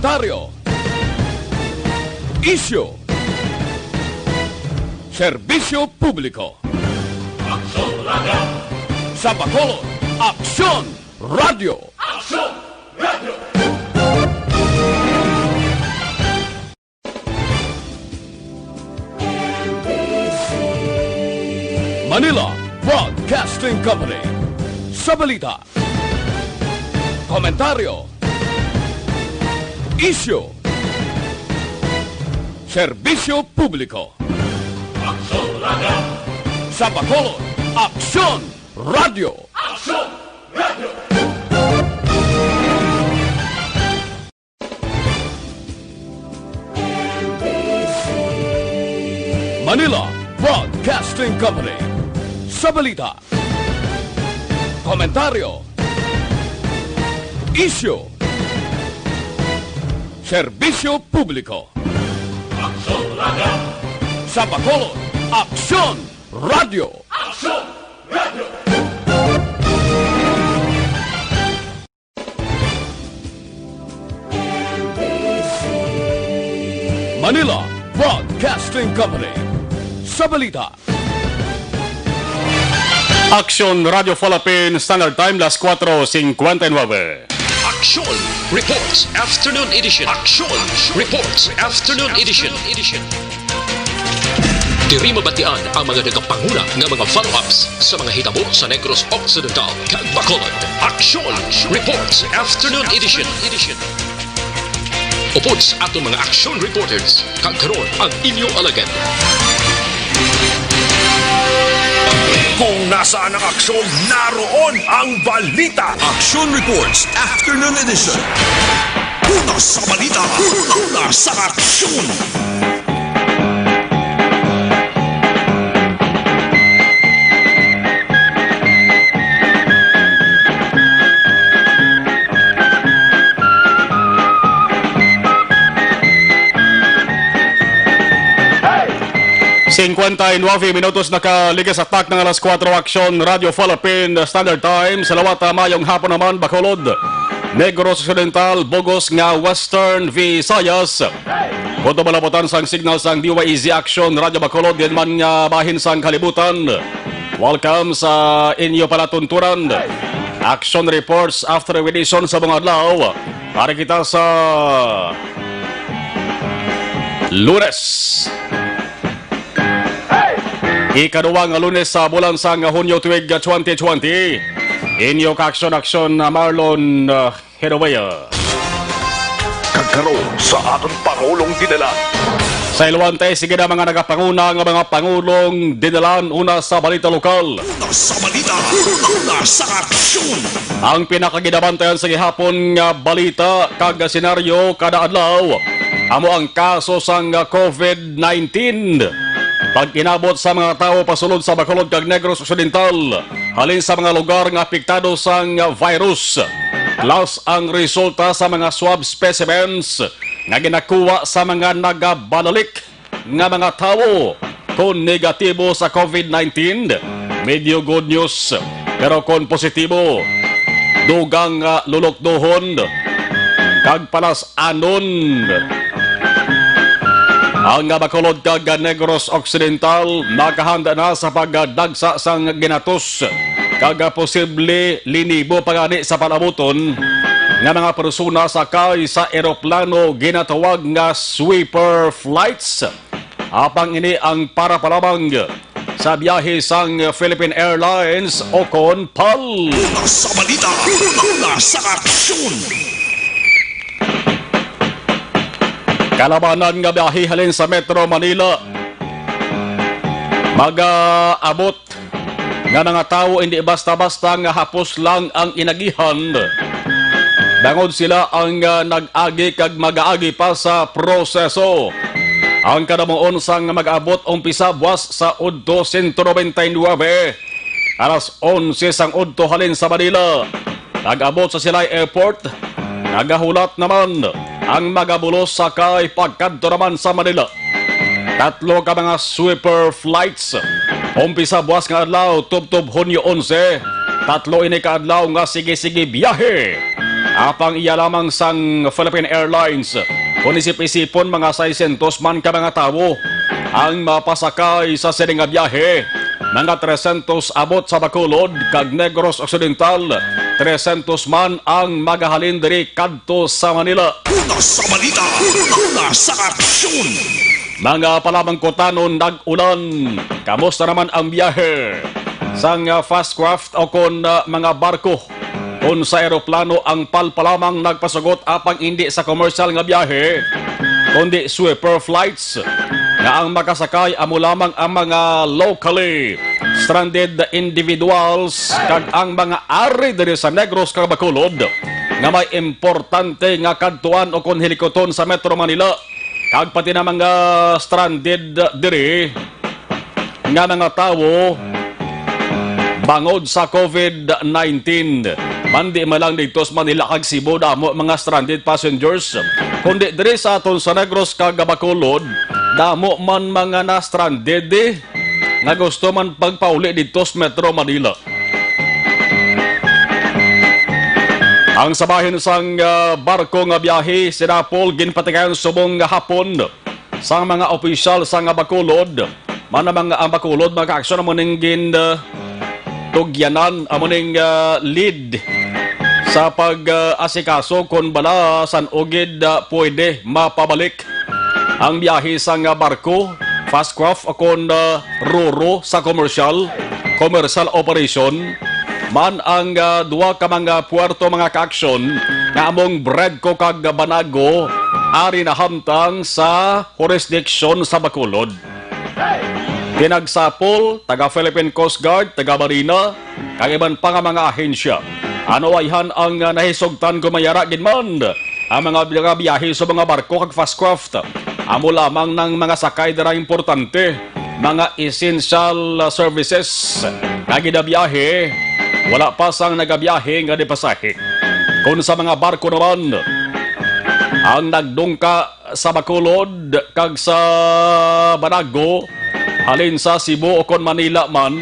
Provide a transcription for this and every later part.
Komentaryo, isyu, serbisyo publiko. Aksyon Radio! Sa Bacolod, Aksyon Radio! Aksyon Radio! Manila Broadcasting Company. Sa balita, komentaryo, isyu, serbisyo publiko. Aksyon Radio! Sa Bacolod, Aksyon Radio! Aksyon Radio! Manila Broadcasting Company. Sa balita, komentaryo, isyu, serbisyo publiko. Aksyon Radio! Sa Bacolod, Aksyon Radio! Aksyon Radio! Manila Broadcasting Company. Sa balita, Aksyon Radio Philippines Standard Time, las 4:59. Aksyon Reports Afternoon Edition. Aksyon Reports Afternoon Edition. Diri mabatian ang mga nagapanguna ng mga follow-ups sa mga hitabo sa Negros Occidental kag Bacolod. Aksyon Reports Afternoon Edition. Upod sa atong mga action reporters, kag karon ang inyong alagad. Kung nasaan ang aksyon, naroon ang balita. Action Reports Afternoon Edition. Una sa balita, una sa aksyon. Nueve minutos nakaligas atak ng alas 4 Aksyon Radio Philippine Standard Time. Salawat mayong hapon naman Bacolod, Negros Occidental, Bogos nga Western Visayas. Kunto malaputan sang signal sang DYEZ Aksyon Radio Bacolod din man nga bahin sang kalibutan. Welcome sa inyo palatunturan. Action Reports after edition sa mga adlaw. Para kita sa Lunes. Ikaduwang Lunes sa bulan sang Hunyo tuig 2020. Inyo ka-aksyon Marlon Hedawaya. Kagkaroon sa aton Pangulong dinala. Sa Ilwante, sige na mga nagapanguna ng mga Pangulong dinalan una sa balita lokal. Una sa balita, una sa aksyon. Ang pinakaginabantayan sa gihapon nga balita kag senaryo kada adlaw amo ang kaso sang COVID-19. Pag inabot sa mga tao pasulod sa Bacolod kag Negros Occidental, halin sa mga lugar nga apektado sang virus. Plus ang resulta sa mga swab specimens nga ginakuha sa mga nagabalalik nga mga tao kung negatibo sa COVID-19. Medyo good news. Pero kung positibo, dugang lulokdohon kag palas anon. Ang Bacolod kag Negros Occidental nakahanda na sa pagdagsa sang ginatos kag posible linibo pagani sa palabuton nga mga persona sakay sa eroplano ginatawag nga sweeper flights. Apang ini ang para palabang sa biyahe sang Philippine Airlines o kon PAL. Una sa balita, una sa aksyon. Kalabanan nga biyahe halin sa Metro Manila. Mag-abot nga mga tao hindi basta-basta nga hapos lang ang inagihan. Bangod sila ang nag-agi kag mag-aagi pa sa proseso. Ang kadamuon sang mag-abot umpisa buwas sa Udto 199. Alas 11 sang Udto halin sa Manila. Nag-abot sa Silay Airport. Nagahulat naman ang magabulos sakay pagkadto naman sa Manila. Tatlo ka mga sweeper flights. Umpisa buwas nga adlaw, tub-tub Hunyo 11. Tatlo ini ka adlaw nga sige-sige biyahe. Apang iya lamang sang Philippine Airlines. Kung isip-isipon mga 600 man ka mga tao ang mapasakay sa sining nga biyahe. Mga 300 abot sa Bacolod kag Negros Occidental. 300 man ang magahalin diri kadto sa Manila. Una sa balita, una sa aksyon. Mga palamangkotanon nag-ulan. Kamusta naman ang biyahe? Sang fast craft o kon mga barko. Kung sa aeroplano ang palpalamang nagpasugot apang hindi sa commercial nga biyahe, kundi sweeper flights nga ang makasakay amo lamang ang mga locally stranded individuals kag ang mga ari diri sa Negros kag Bacolod nga may importante nga kadtuan o kon hilikoton sa Metro Manila kag pati na mga stranded diri nga mga tawo bangod sa COVID-19. Mandi malang dito sa Manila kag Cebu damo mga stranded passengers. Kundi diri sa aton sa Negros kag Bacolod, damo man mga na-stranded nga gusto man pagpauli dito sa Metro Manila. Ang sabahin sang barko nga biyahe sinapol ginpatigayon subong nga hapon sa mga opisyal sa nga Bacolod. Man mga ang Bacolod magka-aksyon mo ning tugyanan amo ning lead sa pag-asikaso kung bala san ugid pwede mapabalik ang biyahe sa barko, fast craft o kung ruro sa commercial operation man ang duwa ka mga puerto mga ka-aksyon nga among Bredco kag Banago ari na hamtang sa jurisdiction sa Bacolod. Tinagsapol, taga Philippine Coast Guard, taga Marina, kag iban pa nga mga ahensya. Ano ayhan ang nahisugtan kumayara ginman ang mga biyahe sa mga barko kag fast craft. Amo lamang ng mga sakay dira importante, mga essential services. Nagidabiyahe, wala pa sang nagabiyahe nga depasahe. Kung sa mga barko naman, ang nagdungka sa Bacolod kag sa Banago, halin sa Cebu o kon Manila man,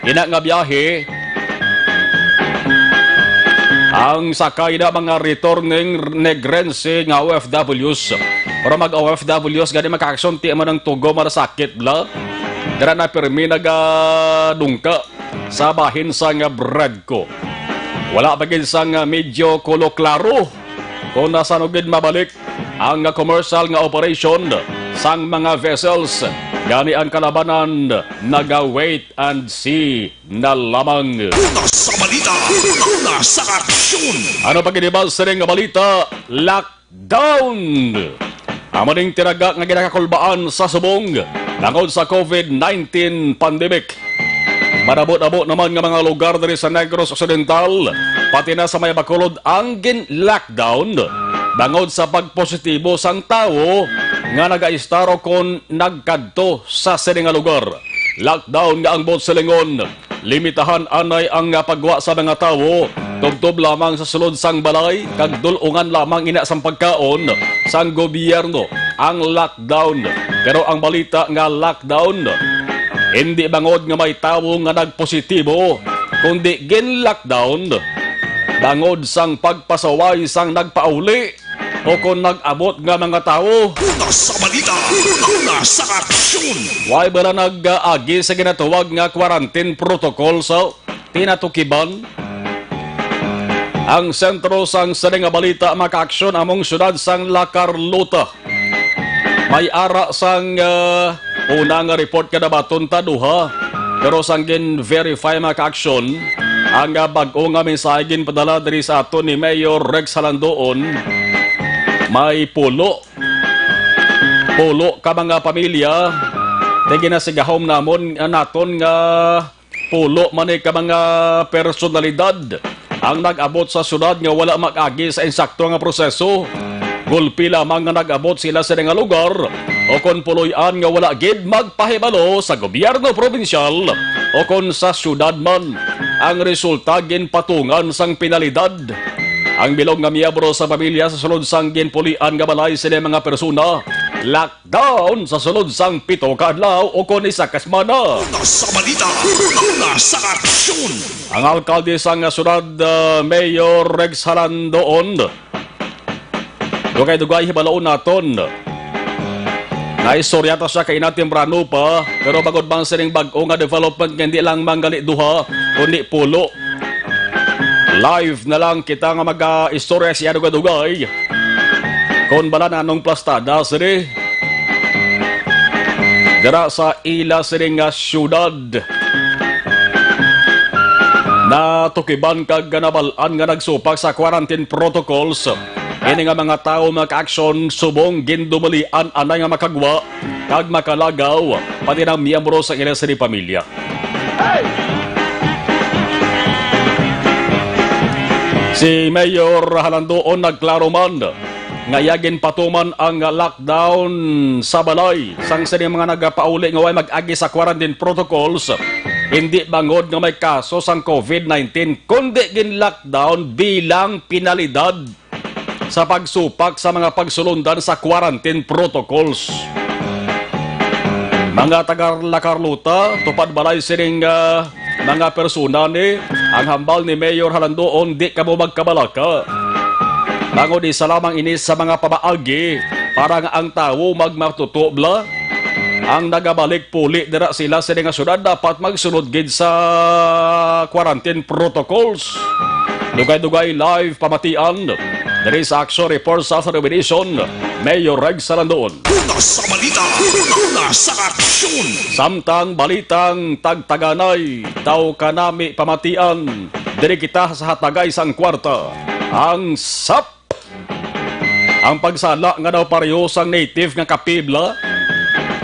ina nga biyahe, ang sakay na mga returning negrense nga OFWs. Pero mag-OFWs, gani makakaksyon, ti man ang tugo marasakit bla. Dara na pirmi nagadungka sa bahin sa nga Bredco. Wala bagay sa nga medyo kulo-klaro kung nasa nugid mabalik ang commercial nga operation sang mga vessels. Gani ang kalabanan, naga-wait and see na lamang. Una sa balita, una sa aksyon. Ano pag-inibal sa ring balita? Lockdown! Amaning tiraga nga ginakakulbaan sa subong tungod sa COVID-19 pandemic. Marabot-abot naman nga mga lugar diri sa Negros Occidental, pati na sa may Bacolod ang gin-lockdown bangod sa pagpositibo sang tao nga naga-istaro kon nagkadto sa sining nga lugar. Lockdown nga ang Botselingon. Limitahan anay ang pagwa sa mga tao. Tubtob lamang sa sulod sang balay kag dulungan lamang ina sang pagkaon sang gobyerno ang lockdown. Pero ang balita nga lockdown hindi bangod nga may tawo nga nagpositibo, kundi gin-lockdown bangod sang pagpasaway sang nagpauli o kung nag-abot nga mga tao. Una sa balita, una sa aksyon. Why ba na nag-agi sa ginatuwag nga quarantine protocol sa tinatukiban? Ang sentro sang sining nga balita maka-aksyon among syudad sang La Carlota. May ara sang unang report kada baton taduha, pero sang gin-verify maka-aksyon ang bag-o nga mensahe ginpadala diri sa aton ni Mayor Rex Halandoon. May pulo ka mga pamilya na ginasigahom namon naton nga pulo man ka mga personalidad ang nag-abot sa syudad nga wala mag-agi sa insakto nga proseso. Gulpi lamang nga nag-abot sila sa nga lugar o kon puloy-an nga wala gid magpahibalo sa gobyerno probinsyal o kon sa syudad man. Ang resulta ginpatungan sang penalidad. Ang bilog nga miyembro sa pamilya sa sulod sang ginpulian nga balay sila mga persona lockdown sa sulod sang 7 ka adlaw o kun isa ka semana. Una sa balita, una sa aksyon. Ang alkalde sang syudad Mayor Rex Halandoon dugay-dugay hibalaon naton. Naistoryata siya kay natin brano pa pero bagod bang sining bag-o nga development nga hindi lang manggali duha kundi pulo. Live na lang kita nga mag-istorya siya dugay-dugay. Kon bala na anong plastada sini dira sa ila sini nga syudad na tukiban kag ganabalan nga nagsupak sa quarantine protocols. Ini nga mga tao mag-aksyon subong gindumalian anay nga makagwa kag makalagaw pati ng miyembro sa ila sini pamilya. Si Mayor Halandoon nagklaro man nga yagin patuman ang lockdown sa balay sang sini mga nagapauli nga way mag-agi sa quarantine protocols hindi bangod nga may kaso sang COVID-19 kundi gin lockdown bilang pinalidad sa pagsupak sa mga pagsulundan sa quarantine protocols. Mga taga-Lacarluta tupad balay sining mga persona ni ang hambal ni Mayor Halandoon di kamo magkabalaka. Bango di sa lamang inis sa mga pabaagi para nga ang tao magmatutubla ang nagabalik puli dira sila sa nga syudad dapat magsunod gid sa quarantine protocols. Dugay-dugay live pamatian diri sa Action Report sa Television Mayor Rex Halandoon. Una sa balita, una sa aksyon. Samtang balitang tagtaganay daw kanami pamatian diri kita sa hatagay sang kwarta ang SAP. Ang pagsala nga daw pareho sang native nga kapibla.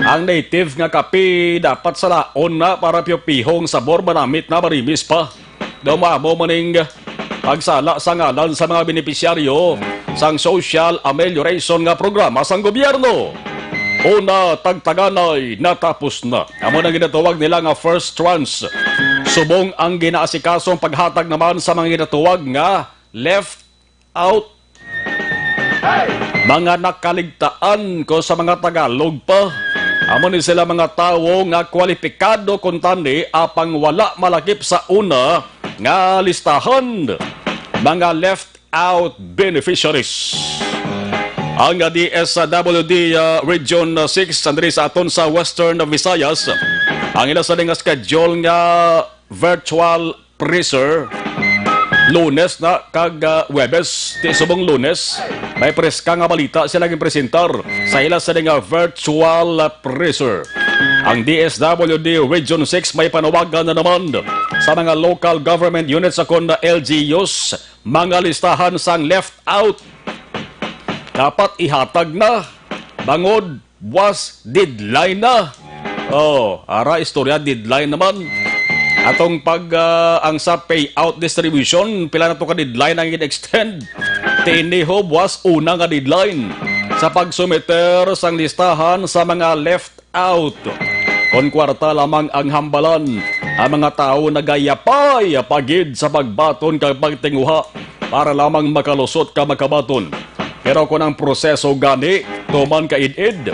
Ang native nga kapi dapat salaon na para piyopihong sabor manamit na marimis pa. Dumamo maning pagsala sa ngalan sa mga benepisyaryo sang social amelioration nga programa sang gobyerno. Una tagtaganay natapos na. Amo nang ginatawag nila nga first tranche. Subong ang ginaasikasong paghatag naman sa mga ginatawag nga left out. Mga nakaligtaan ko sa mga Tagalog pa. Amo ni sila mga tao nga kwalipikado kuntani apang wala malakip sa una nga listahan. Mga left out beneficiaries. Ang DSWD Region 6 andri sa aton sa Western Visayas. Ang ila sa nga schedule nga virtual presser Lunes na kag Webes di subong Lunes may preska nga balita sila gipresentar sa ila sa nga virtual presser. Ang DSWD Region 6 may panawagan na naman sa mga local government units sa kon LGUs mga listahan sang left out dapat ihatag na bangod was deadline na. Ara istorya deadline naman. Atong ang sa payout distribution, pila na to ka deadline ang in-extend. Tinihob was una nga deadline sa pagsumiter sang listahan sa mga left out. Kon kwarta lamang ang hambalan, ang mga tao nagayapay pagid sa pagbaton kag pagtinguha para lamang makalusot ka makabaton. Pero kung ang proseso gani, tuman ka id-id.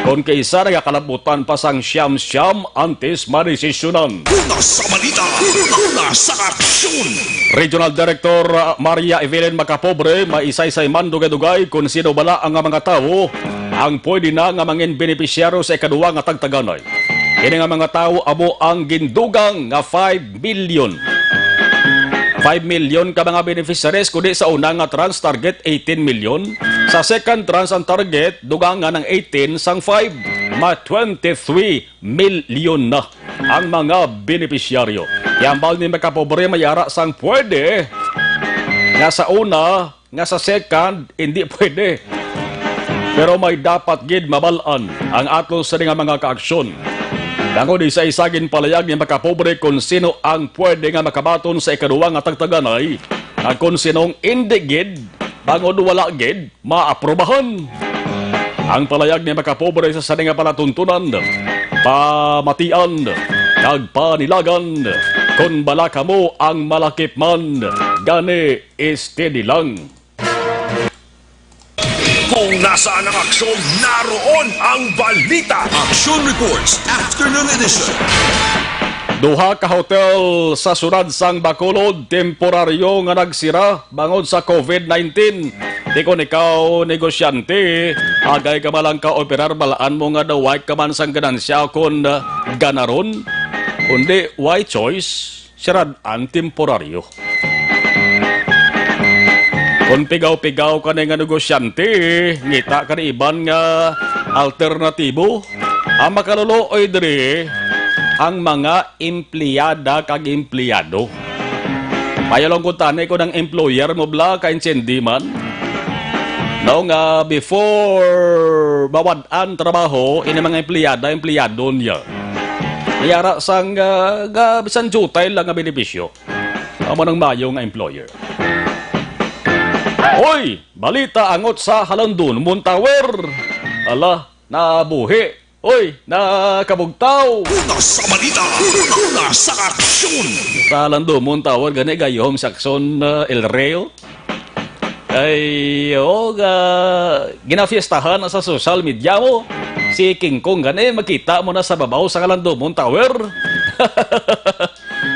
Kung kaisa nagakalabutan pa sang siyam-siyam antes maresisyonan. Una sa balita, una sa aksyon. Regional Director Maria Evelyn Macapobre, maisaysay man dugay-dugay kung sino bala ang mga tao ang pwede na nga mangin benepisyaryo sa ikaduwa nga tagtaganay. Kini nga mga tao amo ang gindugang nga 5 million. 5 million ka mga beneficiaries kundi sa unang nga trans target 18 million. Sa second trans ang target dugang nga ng 18 sang 5 ma 23 million na ang mga beneficiaryo. Yambal ni Macapobre mayara sang pwede nga sa una nga sa second hindi pwede. Pero may dapat gid mabalaan ang ato sa mga kaaksyon. Dango di sa isagin palayag ni Macapobre kung sino ang pwede nga makabaton sa ikaduwa nga tagtaganay at kung sinong indigid bangod wala gid maaprobahan. Ang palayag ni Macapobre sa sani nga palatuntunan, pamatian, nagpanilagan, kung bala kamo ang malakip man, gani steady lang. Kung nasaan ang aksyon, naroon ang balita. Action Reports Afternoon Edition. Duha ka hotel sa sunad sang Bacolod, temporaryo nga nagsira bangod sa COVID-19. Di kon ikaw, negosyante, agay ka malang ka operar, balaan mo nga daw ka man sang ganansya kon ganaron. Kundi, why choice? Sirad-an temporaryo. Kung pigaw-pigaw ka na nga negosyante, ngita ka na iban nga alternatibo, ang makaluluoy diri, ang mga empleyada kag empleyado. Payalong kuntanay ko ng employer mo bla ka-insendi man. No nga before bawad-an trabaho, ini mga empleyado niya. Mayara sang bisan jutay lang nga benepisyo. Amo nang mayo nga employer. Hoy! Balita angot sa Halandun, Muntawer. Ala, nabuhi. Hoy, nakabugtaw. Una sa balita, una sa aksyon. Sa Halandun, Muntawer, gani gayom sakson El Reo. Ay, ginafiestahan na sa social media mo. Si King Kong gani, makita mo na sa babaw sa Halandun, Muntawer.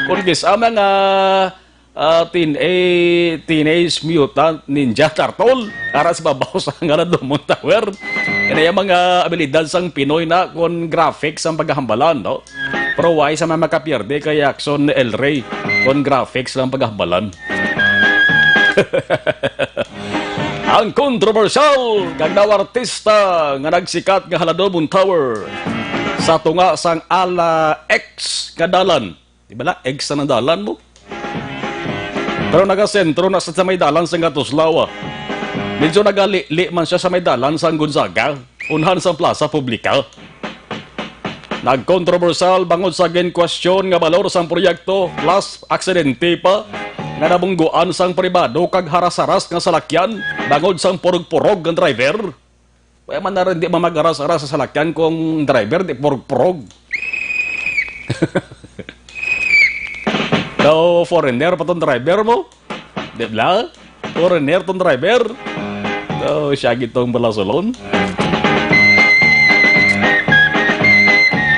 Kung gisama nga Teenage Mutant Ninja Turtle para sa babaw sa Halandun, Muntawer. Yan yung mga abilidad sang Pinoy na kon graphics ang paghahambalan, no? Pero why sa mga makapierde kay Action El Rey kon graphics lang paghahambalan. Ang kontrobersyal kag daw artista nga nagsikat nga Halandun, Muntawer sa tunga sang ala X kadalan. Di ba la X na dalan mo? Pero nagasentro na sa may dalan sa Gatuslaw. Medyo nagali man siya sa may dalan sa Gonzaga, unhan sa plaza publika. Nagkontrobersyal bangod sa question nga balor sang proyekto plus aksidente pa nga nabungguan sang pribado kag haras-haras nga salakyan bangod sang purog-purog ng driver. Kaya man na rin di mamagaras-haras sa salakyan kung driver di purog-purog. So, foreigner pa tong driver mo? Di ba? Foreigner tong driver? So, siya gitong balasolon.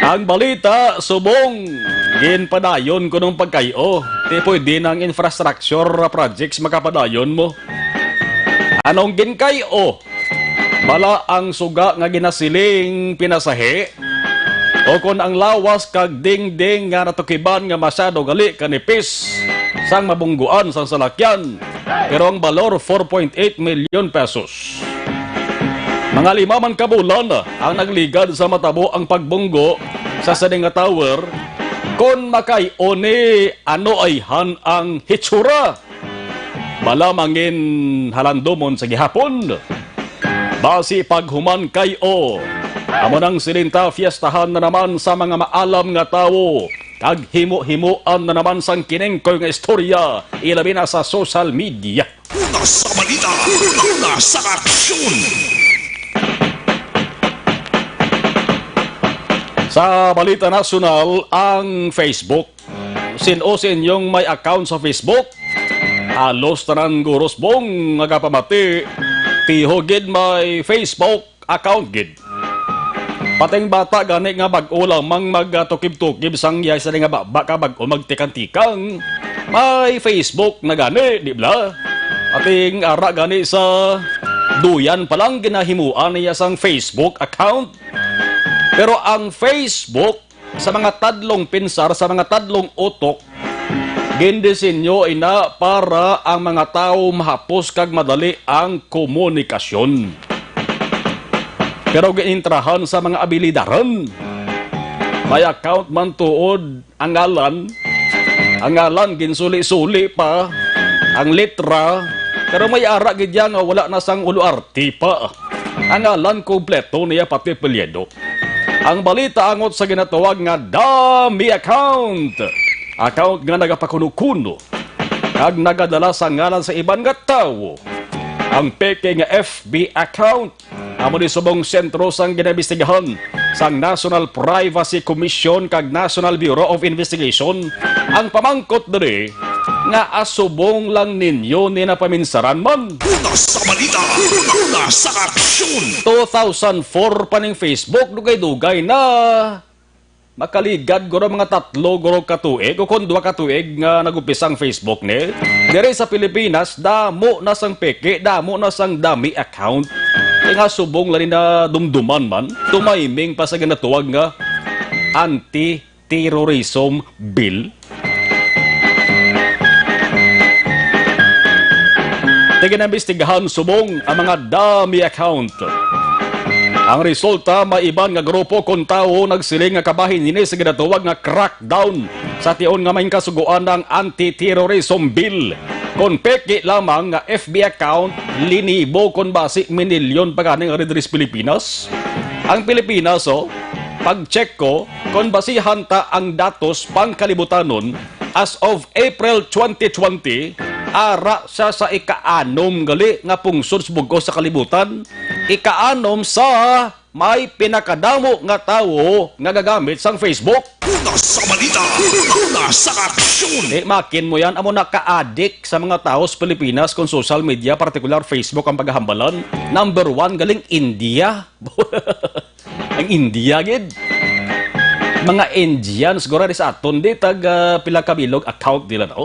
Ang balita, subong. Ginpadayon ko nung pagkayo. Di pwede ng infrastructure projects makapadayon mo. Anong ginkayo? Bala ang suga nga ginasiling pinasahe? O kung ang lawas kag ding-ding nga natukiban nga masyado gali kanipis sang mabungguan sang salakyan. Pero ang balor 4.8 million pesos. Mga 5 man kabulan ang nagligad sa matabo ang pagbunggo sa Saninga Tower kon makay-oni ano ay han ang hitsura. Bala mangin halandomon sa gihapon. Basi paghuman kayo. Amo nang silinta fiestahan na naman sa mga maalam nga tao. Kag himo-himoan na naman sang kinengkoy nga istorya. Ilabi na sa social media. Una sa balita, una sa aksyon. Sa balita nasyonal, ang Facebook. Sin-o-sin yung may account sa Facebook. Alos tanan gurusbong nga kapamati. Tihogid may Facebook account gid. Pating bata gani nga bag-o lamang magtukib-tukib sang yay sa nga baka bag-o magtikang-tikang. May Facebook na gani, di ba? Ating ara gani sa duyan palang ginahimuan niya sang Facebook account. Pero ang Facebook sa mga tadlong pinsar, sa mga tadlong utok, gindisenyo ina para ang mga tao mahapos kag madali ang komunikasyon. Pero ginintrahan sa mga abilidaran. May account man tuod ang ngalan ginsuli-suli pa, ang litra, pero may ara gidya nga wala na sang uluarti pa. Ang ngalan kompleto niya pati pelyedo. Ang balita angot sa ginatawag nga dummy account. Account nga nagapakuno-kuno. Kag nagadala sa ngalan sa ibang nga tao. Ang peke nga FB account. Amo ni subong sentro sang ginabestigahan sang National Privacy Commission kag National Bureau of Investigation ang pamangkot diri nga asubong lang ninyo ni napaminsaran man. Una sa balita, una sa aksyon. 2004 pa ning Facebook, dugay-dugay na makaligad guro mga 3 guro katuig o kung 2 katuig nga nagumpisang Facebook ni. Dire sa Pilipinas, damo na sang peke, damo na sang dami account. Nga subong lang na dumduman man, tumaiming pa sa ganatuwag nga anti-terrorism bill. Tiginambestigahan subong ang mga dami account. Ang resulta, maiban nga grupo kung tao nagsiling nga kabahin nini sa ginatuwag nga crackdown sa tion nga may kasuguan ng anti-terrorism bill. Kung peki lamang nga FB account, linibo kung basi minilyon paganing Redris Pilipinas. Ang Pilipinas, pag-check ko, kung basihan ta ang datos pangkalibutanon as of April 2020, ara siya sa ika-anom gali nga pungsod sa bugos sa kalibutan. Ika-anom sa may pinakadamo nga tao nga gagamit sang Facebook. Una sa balita, una sa aksyon. Makin mo yan, amo naka-addict sa mga tao sa Pilipinas kung social media, particular Facebook ang paghahambalan. Number 1 galing India. Ang India gid. Mga Indians siguro sa aton di tag pila kabilog account nila na.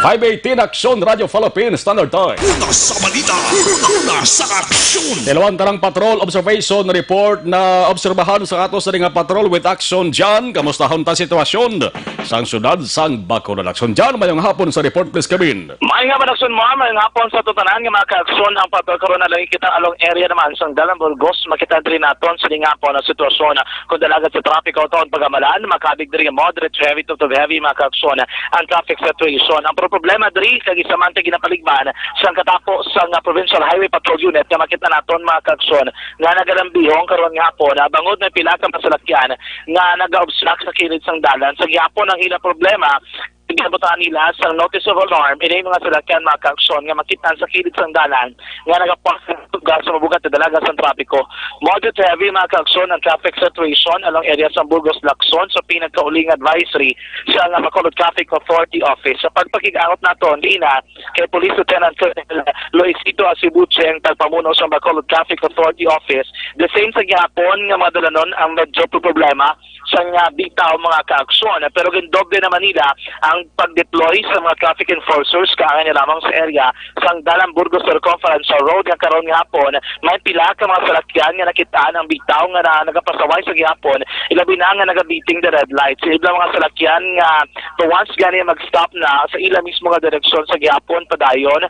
518 Aksyon Radio Philippines Standard Time. Una sa balita, una sa aksyon. Dalawang tarang patrol observation report na obserbahan sa ato sa nga patrol with action dyan. Kamustahon ta sitwasyon sang syudad sang Bacolod. Aksyon dyan, mayong hapon sa report please Kevin. May nga man aksyon mo, mayong hapon sa tutanan nga mga ka-aksyon ang pagkakaroon na lang kita along area naman sang Dalan Burgos. Makita rin naton sa nga po na sitwasyon kung dalagat sa traffic o taon pagamalaan, makabig rin moderate heavy to heavy mga ka-aksyon ang traffic situation. Ang problema diri kag isamante ginapaligban sang katapos sang Provincial Highway Patrol Unit nga makita naton mga ka-aksyon nga nagalambihong karon nga po na bangod na pila ka masalakyan nga naga-obstruct sa kilid sang dalan sa gyapon ang ila problema. Ginabutan nila sa notice of alarm ini mga salakyan mga ka-aksyon nga makitaan sa kilid sang dalan nga nagapak sa mabugat na dalaga sa trapiko. Moderate heavy mga ka-aksyon ang traffic situation along area sa Burgos Lacson sa pinagkauling advisory sa Bacolod Traffic Authority Office. Sa pagpakig-angot naton dina kay Police Lieutenant Colonel Loisito Asibuche ang tagpamuno sa Bacolod Traffic Authority Office. The same sa gyapon nga mga dalanon ang medyo problema sa nga bitaw mga ka-aksyon pero gindoble naman nila ang pag-deploy sa mga traffic enforcers kaangay na lamang sa area sang Dalan Burgos Circumference Road nga karon nga hapon may pila ka mga salakyan nga nakitaan ang bitaw nga nagapasaway sa gihapon ilabi na nga nagabiting the red lights ibang mga salakyan nga once gani mag-stop na sa ila mismo nga direksyon sa gihapon padayon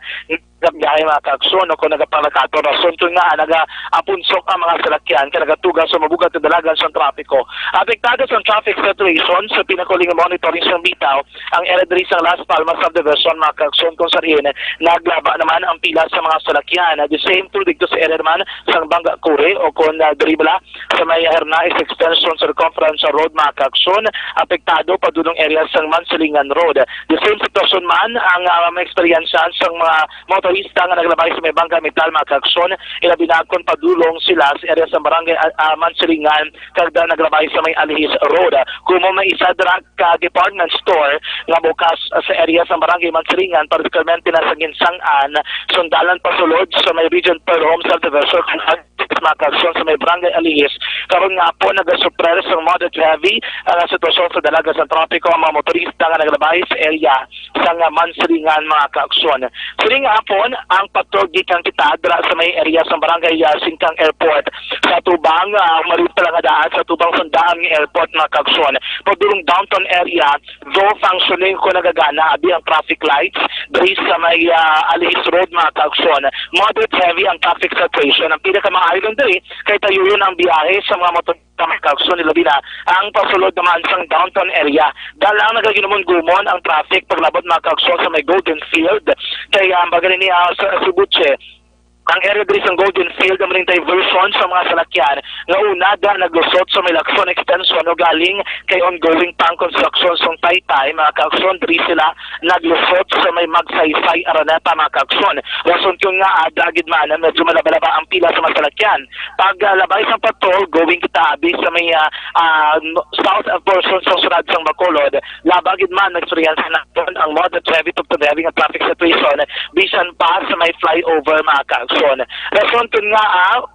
biyahe mga ka-aksyon o kung nagapalakato rason kung nga nag-apunsok ang mga salakyan kaya nagatugang sa mabugat na dalagan sa trapiko. Apektado sa traffic situation sa pinakuling monitoring sa bitaw ang area diri sa Las Palmas subdivision mga ka-aksyon kung sariin naglaba naman ang pila sa mga salakyan. The same to dito sa area naman sa Banga Kure o kung dribla sa may Hernais Extension Circumference Road mga ka-aksyon apektado pa dulong area sa Mansilingan Road. The same sitwasyon man ang may eksperyensa sa mga motorista nga naglabay sa may Bangka Metal mga ka-aksyon ilabinakon padulong sila sa area sa barangay Mansilingan kada naglabay sa may Alihis Road. Kung may isa dra ka department store nga bukas sa area sa barangay Mansilingan particularmente na sa Ginsangan sundalan pasulod sa may Region Pearl Home Subdivision mga ka-aksyon sa may barangay Alihis karon nga po nagasuppress ang moderate heavy ang sitwasyon sa dalaga sa trapiko ang mga motorista nga naglabay sa area sa Mansilingan mga ka-aksyon. Sili nga po ang patrol gikang kita dra sa may area sa barangay Singkang Airport sa tubang marita lang daan sa tubang sandaan ng airport mga ka-aksyon. Pagdurong downtown area though functioning ko nagagana abi ang traffic lights diri sa may Alihis Road mga ka-aksyon. Moderate heavy ang traffic situation. Ang pinakamaayo lang diri kay tayo yun ang biyahe sa mga motor mga ka-aksyon nilabi na ang pasulod naman sa downtown area. Dahil ang nagaginumon-gumon ang traffic paglabot mga ka-aksyon sa may Golden Field kay magaling niya sa Subuche ang area diri sa Golden Field ang maring diversion sa mga salakyan nga una da naglusot sa may Lacson extension o galing kay ongoing pang construction sa Taytay mga kaaksyon diri sila naglusot sa may Magsaysay Araneta mga kaaksyon. Rason kung nga dagid man medyo malabalaba ang pila sa mga salakyan. Pag labay sa patrol going kitabi sa may south portion sa Surad sang Bacolod labagid man nagsuryan sa naton ang moderate heavy to heavy nga traffic situation bisan pa sa may flyover mga kaaksyon. Rason kun nga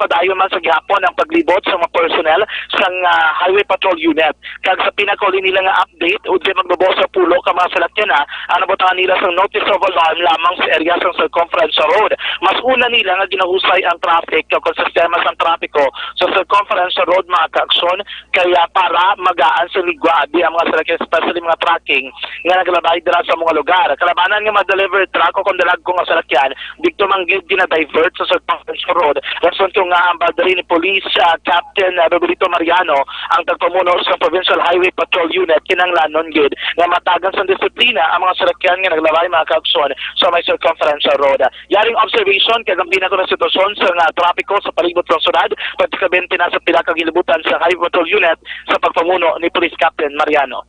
padayon man sa gihapon ang paglibot sa mga personnel sang Highway Patrol Unit. Kag sa pinakauli nila nga update udto magbubo sa pulo ka mga salakyan ang nabutangan nila sang notice of alarm lamang sa area sang Circumference Road. Mas una nila nga ginahusay ang traffic kag sistema sang trapiko sa Circumference Road mga kaaksyon kaya para magaan sa ligwadi ang mga salakyan especially mga tracking nga naglabay dira sa mga lugar. Kalabanan nga ma-deliver truck o kung dalag ko nga salakyan dito manggid gina-divert sa Circumference Road. Rason ko nga ang badari ni Police Captain Roberto Mariano ang tagpamuno sa Provincial Highway Patrol Unit kinanglanon gid nga matagan sa disiplina ang mga salakyan nga naglabay mga kaaksyon sa may Circumference Road. Yaring observation kay ang pinako na sitwasyon sa trapiko sa palibot ng syudad pagkabente na sa pila ka gilibutan sa Highway Patrol Unit sa pagpamuno ni Police Captain Mariano.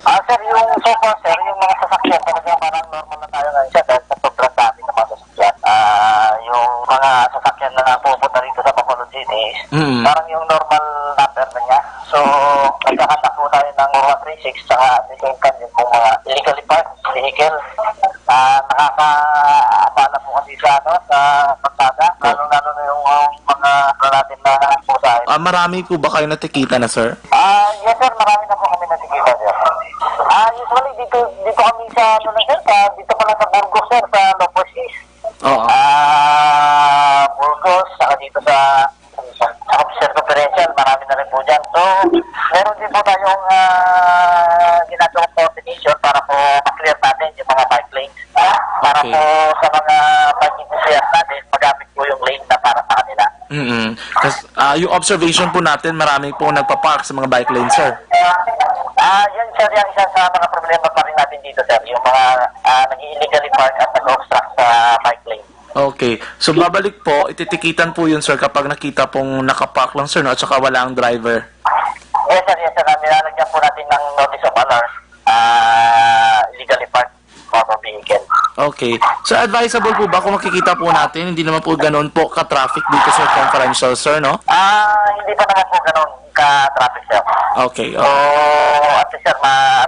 Sir, yung so far, sir, yung mga sasakyan talagang parang normal na tayo ngayon siya dahil sa sobrang dami ng mga sasakyan. Yung mga sasakyan na pupunta rito sa Bacolod City, parang yung normal number na niya. So, nagkakandak po tayo ng 136 saka sisinkan yung mga illegally parked vehicle. Nakakaabala po kasi sa pagsada, lalo-lalo na yung mga natin na pusahin. Marami po ba kayo natikita na, sir? Yes, sir, marami na po kami natikita, sir. Usually dito kami sa dito pala sa Burgos, sir, sa Lower Seas. Oo. Burgos, saka dito sa Officer Conferential, marami na rin po dyan. So, meron din po tayong ginagawang coordination para po ma-clear natin yung mga bike lanes. Para po sa mga bike enthusiasts natin, magamit po yung lane na para sa kanila. Yung observation po natin, marami po nagpa-park sa mga bike lanes, sir. Yan, sir, yung isa sa mga problema pa rin natin dito, sir. Yung mga nag-illegally park at nag-obstruct sa bike lane. Okay. So, babalik po, ititikitan po yun, sir, kapag nakita pong nakapark lang, sir, no? At saka wala ang driver. Yes, sir. Nilalagyan po natin ng notice of alarm. Illegally parked motor vehicle. Okay. So, advisable po ba kung makikita po natin, hindi naman po ganun po ka-traffic dito sa Conferential, sir, no? Hindi pa naman po ganun ka-traffic, sir. Okay. So, at least, sir, magawa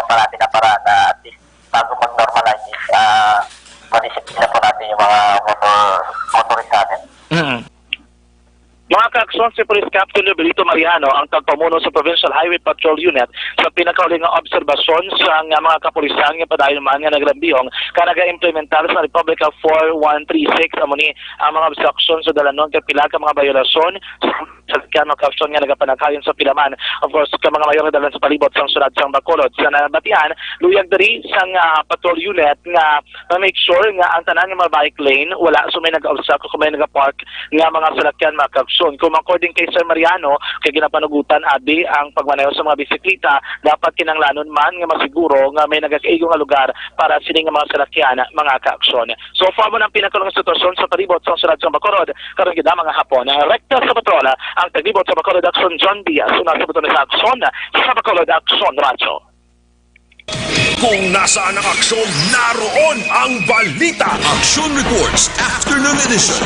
pa natin na para na at least bago mag-normalize madisiplina po natin yung mga motorist natin. Mga kaaksyon si Police Captain Roberto Mariano ang tagpamuno sa Provincial Highway Patrol Unit sa pinakauling obserbasyon sa mga kapulisan nga padayon man nga naglambihong kanaga-implementar sa Republic of 4136 amuni ang mga obstruction sa dalanon kay pila ka mga bayolasyon sa kano kaaksyon nga nagapanaghayon sa pilaman. Of course, ka mga mayor nga dalan sa palibot sang syudad sang Bacolod sa nabatian luyag diri sang patrol unit nga ma-make sure nga ang tanan nga mga bike lane wala so may nag-obstruct kung may nag-park nga mga salakyan mga kaaksyon. Kung according kay Sir Mariano, kay ginapanugutan abi ang pagmaneho sa mga bisikleta, dapat kinanglanon man nga masiguro nga may nagakaigo nga lugar para sining nga mga salakyan mga kaaksyon. So far mo ng pinakalang sitwasyon sa palibot sa syudad sang Bacolod karon gid mga hapon. Rekta sa patrola ang taglibot sa Bacolod Action John Diaz una sa buton sa aksyon sa Bacolod Action Radio. Kung nasaan ang aksyon, naroon ang balita. Action Reports Afternoon Edition.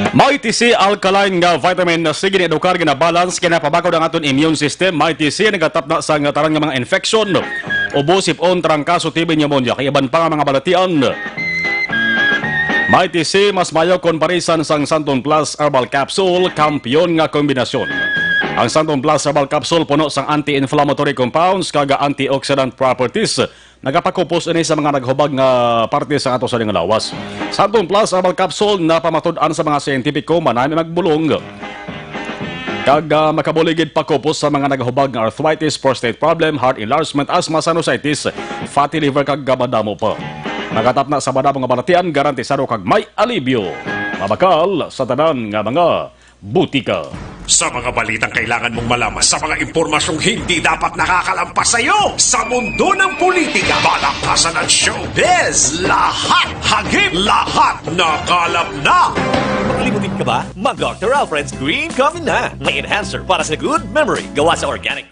MyTC alkaline nga vitamin na sige ni edukar nga balance kaya napabakaw ang aton immune system. MyTC nagatap na sa nga tarang nga mga infection. Ubo, sipon, trangkaso, TB, pneumonia. Kaya iban pa nga mga balatian. MyTC mas mayo konparisan sang Santon Plus Herbal Capsule, kampiyon nga kombinasyon. Ang Santon Plus Herbal Capsule puno sang anti-inflammatory compounds kaga antioxidant properties. Nagapakupos ini sa mga naghubag nga parte sa ato sa nga lawas. Santon Plus Herbal Capsule na pamatud-an sa mga siyentipiko manami magbulong. Kag makabuligid pakupos sa mga naghubag nga arthritis, prostate problem, heart enlargement, asthma, sinusitis, fatty liver kag madamo pa. Nagatap na sa madamo nga balatian, garantisado kag may alibyo. Mabakal sa tanan nga mga butika. Sa mga balitang kailangan mong malaman, sa mga impormasyong hindi dapat nakakalampas sa iyo, sa mundo ng politika, palakasan at showbiz, lahat hagip, lahat nakalap na. Makalimutin ka ba? Mag Dr. Alfred's Green Coffee na. May enhancer para sa good memory. Gawa sa organic.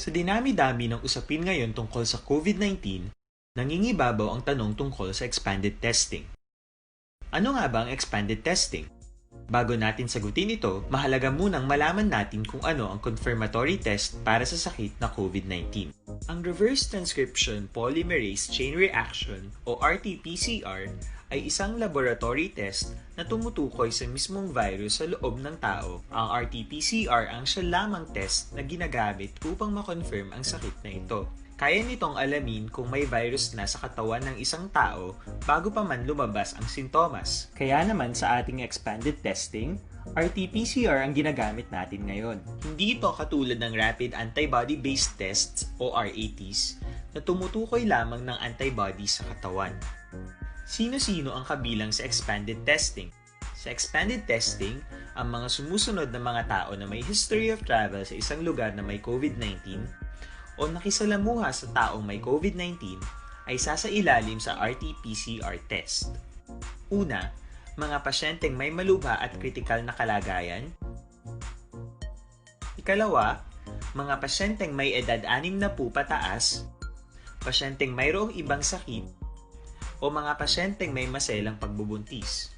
Sa dinami-dami ng usapin ngayon tungkol sa COVID-19, nangingibabaw ang tanong tungkol sa expanded testing. Ano nga ba ang expanded testing? Bago natin sagutin ito, mahalaga munang malaman natin kung ano ang confirmatory test para sa sakit na COVID-19. Ang reverse transcription polymerase chain reaction o RT-PCR ay isang laboratory test na tumutukoy sa mismong virus sa loob ng tao. Ang RT-PCR ang siya lamang test na ginagamit upang makonfirm ang sakit na ito. Kaya nitong alamin kung may virus na sa katawan ng isang tao bago pa man lumabas ang sintomas. Kaya naman sa ating expanded testing, RT-PCR ang ginagamit natin ngayon. Hindi ito katulad ng rapid antibody-based tests o RATs na tumutukoy lamang ng antibodies sa katawan. Sino-sino ang kabilang sa expanded testing? Sa expanded testing, ang mga sumusunod na mga tao na may history of travel sa isang lugar na may COVID-19 o nakisalamuha sa taong may COVID-19 ay sasailalim sa RT-PCR test. Una, mga pasyenteng may malubha at kritikal na kalagayan. Ikalawa, mga pasyenteng may edad 60 pataas, pasyenteng mayroong ibang sakit, o mga pasyenteng may maselang pagbubuntis.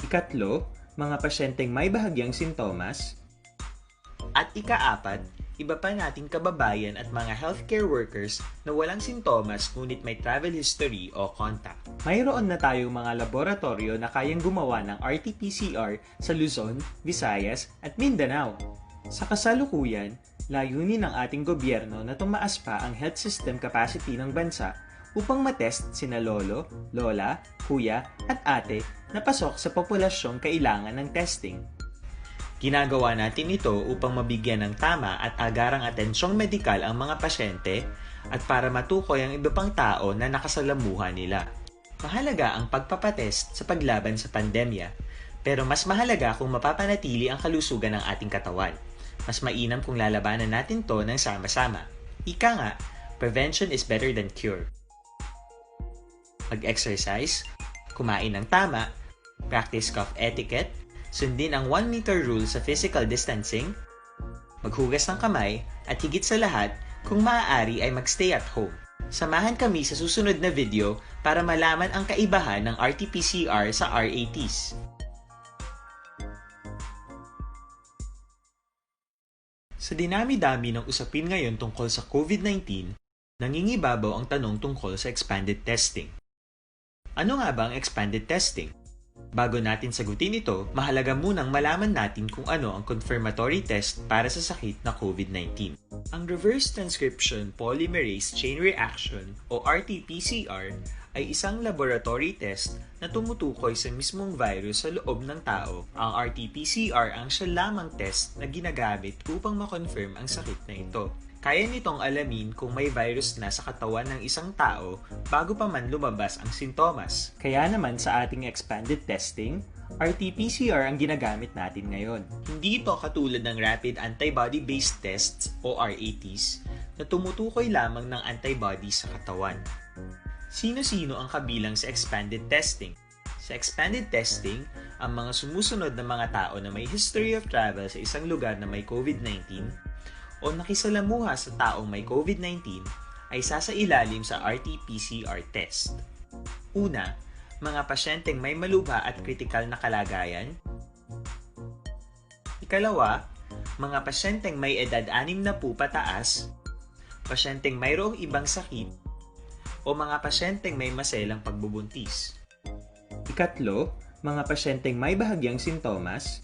Ikatlo, mga pasyenteng may bahagyang sintomas. At ikaapat, iba pa nating kababayan at mga healthcare workers na walang sintomas ngunit may travel history o contact. Mayroon na tayong mga laboratorio na kayang gumawa ng RT-PCR sa Luzon, Visayas at Mindanao. Sa kasalukuyan, layunin ng ating gobyerno na tumaas pa ang health system capacity ng bansa upang matest sina lolo, lola, kuya at ate na pasok sa populasyong kailangan ng testing. Ginagawa natin ito upang mabigyan ng tama at agarang atensyong medikal ang mga pasyente at para matukoy ang iba pang tao na nakasalamuha nila. Mahalaga ang pagpapatest sa paglaban sa pandemya, pero mas mahalaga kung mapapanatili ang kalusugan ng ating katawan. Mas mainam kung lalabanan natin to ng sama-sama. Ika nga, prevention is better than cure. Mag-exercise, kumain ng tama, practice cough etiquette, sundin ang 1 meter rule sa physical distancing, maghugas ng kamay, at higit sa lahat, kung maaari ay magstay at home. Samahan kami sa susunod na video para malaman ang kaibahan ng RT-PCR sa RATs. Sa dinami-dami ng usapin ngayon tungkol sa COVID-19, nangingibabaw ang tanong tungkol sa expanded testing. Ano nga ba ang expanded testing? Bago natin sagutin ito, mahalaga munang malaman natin kung ano ang confirmatory test para sa sakit na COVID-19. Ang reverse transcription polymerase chain reaction o RT-PCR ay isang laboratory test na tumutukoy sa mismong virus sa loob ng tao. Ang RT-PCR ang siya lamang test na ginagamit upang makonfirm ang sakit na ito. Kaya nitong alamin kung may virus na sa katawan ng isang tao bago pa man lumabas ang sintomas. Kaya naman sa ating expanded testing, RT-PCR ang ginagamit natin ngayon. Hindi ito katulad ng rapid antibody-based tests o RATs na tumutukoy lamang ng antibodies sa katawan. Sino-sino ang kabilang sa expanded testing? Sa expanded testing, ang mga sumusunod na mga tao na may history of travel sa isang lugar na may COVID-19 o nakisalamuha sa taong may COVID-19 ay sasailalim sa RT-PCR test. Una, mga pasyenteng may malubha at kritikal na kalagayan. Ikalawa, mga pasyenteng may edad 60 pataas, pasyenteng mayroong ibang sakit, o mga pasyenteng may maselang pagbubuntis. Ikatlo, mga pasyenteng may bahagyang sintomas.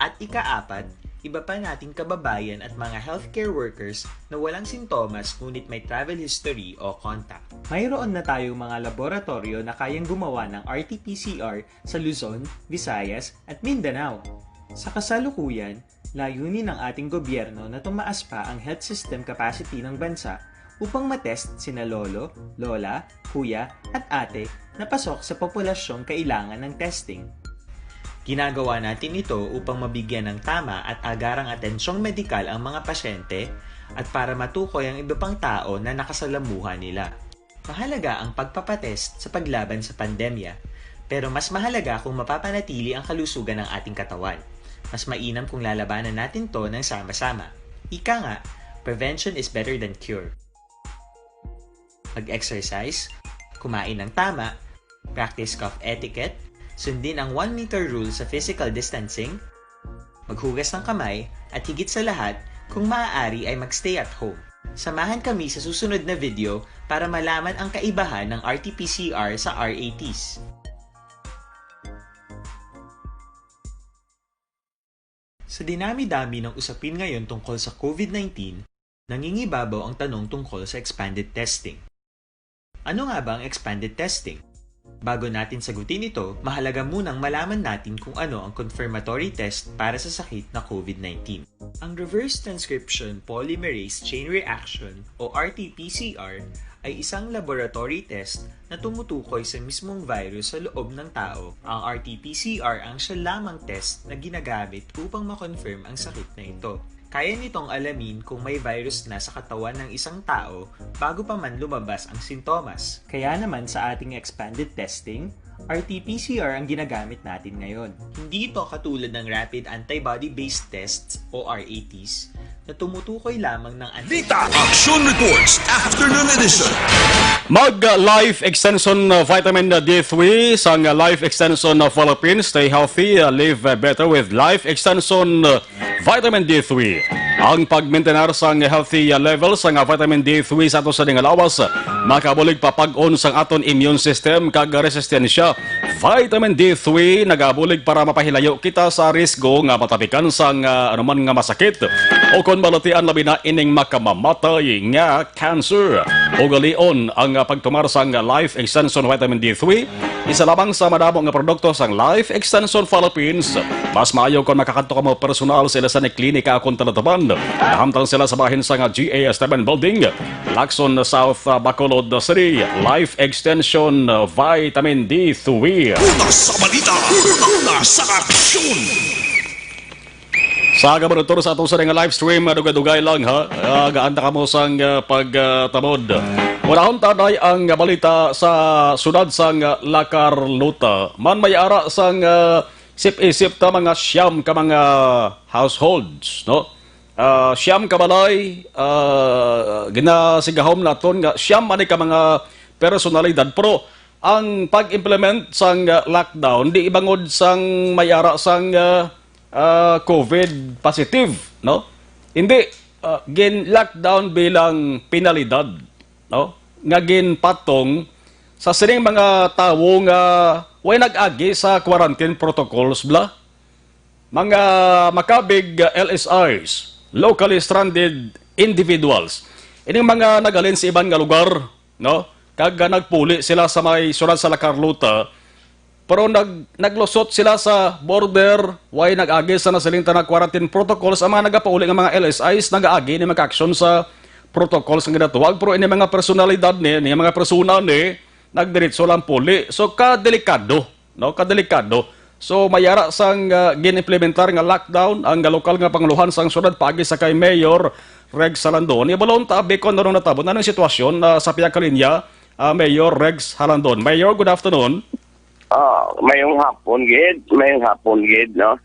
At ikaapat, iba pa nating kababayan at mga healthcare workers na walang sintomas ngunit may travel history o contact. Mayroon na tayong mga laboratorio na kayang gumawa ng RT-PCR sa Luzon, Visayas at Mindanao. Sa kasalukuyan, Layunin ng ating gobyerno na tumaas pa ang health system capacity ng bansa upang matest sina lolo, lola, kuya at ate na pasok sa populasyong kailangan ng testing. Ginagawa natin ito upang mabigyan ng tama at agarang atensyong medikal ang mga pasyente at para matukoy ang iba pang tao na nakasalamuha nila. Mahalaga ang pagpapatest sa paglaban sa pandemya, pero mas mahalaga kung mapapanatili ang kalusugan ng ating katawan. Mas mainam kung lalabanan natin to ng sama-sama. Ika nga, prevention is better than cure. Mag-exercise, kumain ng tama, practice cough etiquette, sundin ang 1 meter rule sa physical distancing, maghugas ng kamay, at higit sa lahat, kung maaari ay magstay at home. Samahan kami sa susunod na video para malaman ang kaibahan ng RT-PCR sa RATs. Sa dinami-dami ng usapin ngayon tungkol sa COVID-19, nangingibabaw ang tanong tungkol sa expanded testing. Ano nga ba ang expanded testing? Bago natin sagutin ito, mahalaga munang malaman natin kung ano ang confirmatory test para sa sakit na COVID-19. Ang reverse transcription polymerase chain reaction o RT-PCR ay isang laboratory test na tumutukoy sa mismong virus sa loob ng tao. Ang RT-PCR ang siya lamang test na ginagamit upang makonfirm ang sakit na ito. Kaya nitong alamin kung may virus na sa katawan ng isang tao bago pa man lumabas ang sintomas. Kaya naman sa ating expanded testing, RT-PCR ang ginagamit natin ngayon. Hindi ito katulad ng Rapid Antibody-Based Tests o RATs na tumutukoy lamang ng Vita Action Reports Afternoon Edition. Mag-Life Extension Vitamin D3 sang Life Extension Philippines. Stay healthy, live better with Life Extension Vitamin D3. Ang pag-maintainer sang healthy level sang vitamin D3 sa ato sa dingalawas, makabulig papag-on sang aton immune system kag resistensya. Vitamin D3 nagabulig para mapahilayo kita sa risgo nga matapikan sang anuman nga masakit o kon balatian labi na ining makamamatay nga cancer. Ugalion ang pagtumar sang Life Extension Vitamin D3, isa lamang sa madamo nga produkto sang Life Extension Philippines. Mas maayo kon makakanto ka mo personal sila sa klinika akong talataban. Nahamtang sila sa bahin sa GA Esteban Building, Lacson, South Bacolod City. Life Extension Vitamin D3. Una sa balita, una sa aksyon. Sa gabanutor sa atong sa live stream, dugay-dugay lang ha. Gaanta ka mo sang pagtamod. Unahon tanay ang balita sa sunod sang Lacarluta. Man may ara sang isip-isip ta mga siyam ka mga households, no? Siyam ka balay, ginasigahom naton nga siyam ani ka mga personalidad. Pero ang pag-implement sang lockdown, di ibangod sang may ara sang COVID positive, no? Hindi gin-lockdown bilang penalidad, no? Nga ginpatong sa sining mga tawo nga way nag-agi sa quarantine protocols bla. Mga makabig LSIs, locally stranded individuals. Ining mga nagalin sa ibang nga lugar, no? Kag nagpuli sila sa may sunod sa Lacarluta, pero naglusot sila sa border, way nag-agi sa nasilinta na quarantine protocols. Ang mga nagapauli ng mga LSIs, nag-agi ni mag-action sa protocols ng ginatuwag. Pero ini mga personalidad ni mga persona ni, nagdiritso lang puli. So, kadelikado, no? Kadelikado. So, mayara sang gin-implementar nga lockdown, ang lokal nga panguluhan sang sunod pagi sa kay Mayor Regs Halandon. Ibalon tabi ko na natabon. Anong sitwasyon sa piyang kalinya, Mayor Regs Halandon? Mayor, good afternoon. Mayong hapon gid no.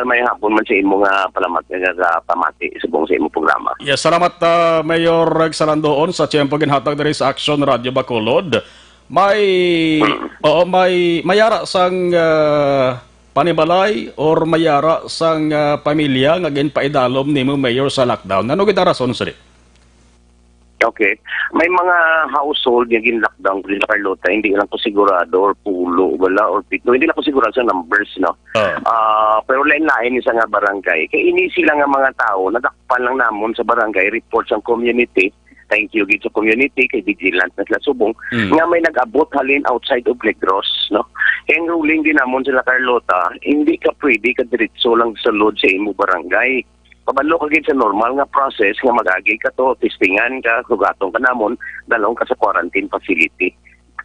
Mayong hapon man sa imo nga palamat nga pamati subong sa imo programa. Yes, salamat Mayor Regs Halandon sa tiyempo ginhatag diri sa Action Radio Bacolod. May mayara sang panibalay or mayara sang pamilya nga ginpaidalom nimo Mayor sa lockdown. Ano gid rason sa di? Okay. May mga household nga gin-lockdown sa Carlota, hindi lang ko sigurado or pulo wala or pito. Hindi lang ko sigurado sa numbers, no. Pero lain-lain sa nga barangay. Kay ini sila nga mga tao nadakpan lang namon sa barangay report sa community thank you gid sa community kay Vigilant na sila subong nga may nag-abot halin outside of Negros, no? Ang ruling din namon sila Carlota, hindi ka pwede ka diretso lang sa load sa imo barangay. Pabalo ka gid sa normal nga process nga mag-agi ka to, testingan ka, sugatong ka namon, dalawang ka sa quarantine facility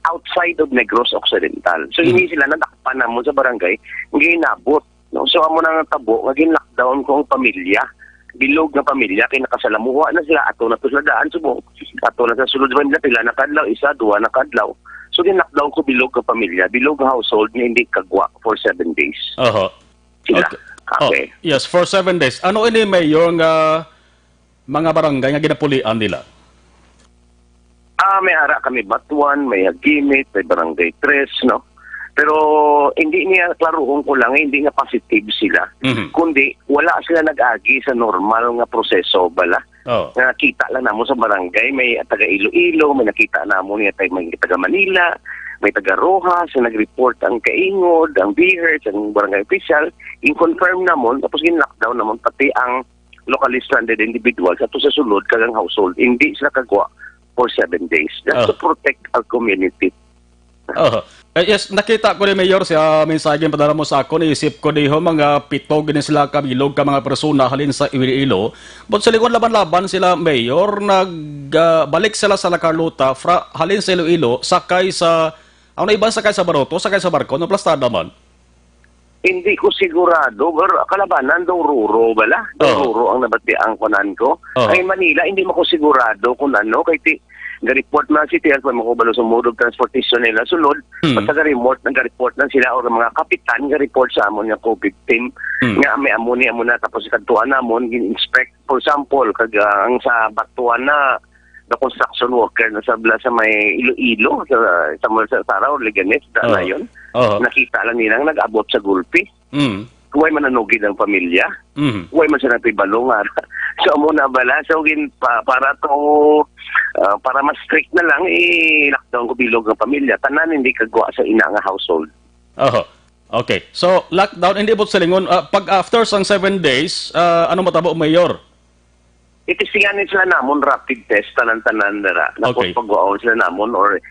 outside of Negros Occidental. So hindi sila nadakpan namon sa barangay, nga inabot. No? So amo nang tabo, nga gin-lockdown ko ang pamilya. Bilog na pamilya kay nakasalamuha na sila ato na to sila daan subong. Ato na sa sulod man nila pila na kadlaw, isa, duwa na kadlaw. So gin-lockdown ko bilog ka pamilya, bilog ka household nga hindi kagwa for 7 days. Sila. Okay. Yes, for 7 days. Ano ini mayor nga mga barangay nga ginapulian nila? May ara kami Batuan, may Agimit, may Barangay 3, no? Pero hindi niya klaruhon ko lang, hindi nga positive sila. Kundi wala sila nag-agi sa normal nga proseso bala. Nakita lang namo sa barangay, may taga Iloilo, may nakita namo niya may taga Manila, may taga Rojas, na nag-report ang Kaingod, ang Bihers, ang barangay official, in-confirm namon, tapos gin-lockdown namon pati ang locally stranded individuals at sa sulod kagang household. Hindi sila kagwa for 7 days. That's to protect our community. Yes, nakita ko ni Mayor siya mensahe padala mo sa ako, naisip ko diho mga 7 gini sila kabilog ka mga persona halin sa Iloilo. But sa likod laban-laban sila Mayor, nagbalik sila sa La Carlota, halin sa Iloilo, sakay sa, ang iba sakay sa Baroto, sakay sa barko, no plastada man. Hindi ko sigurado, pero kalabanan daw Ruro bala. Ruro ang nabatiang kunan ko. Ay Manila, hindi mo ko sigurado kung ano, kay ga-report na si Tiel, kung makubalo sa mode of transportation nila sulod, basta ga-report na sila o mga kapitan, ga-report sa amon nga COVID team, nga may amoni na tapos ikadtuan namon, gin-inspect, for example, ang sa Batuan na the construction worker na sa may Iloilo, sa Sara o Leganes, na yun. Nakita lang nilang nag-abot sa gulpi. Huwag man nanugid ang pamilya. Huwag man siya napibalungan. So, muna bala. So, para mas strict na lang, lockdown ko bilog ng pamilya. Tanan, hindi kagwa sa ina nga household. Okay. So, lockdown, hindi po sa lingon. Pag after sang 7 days, ano matabo, Mayor? Itistinganin sila namon rapid test tanan-tanan na tapos pag-uaon sila namon or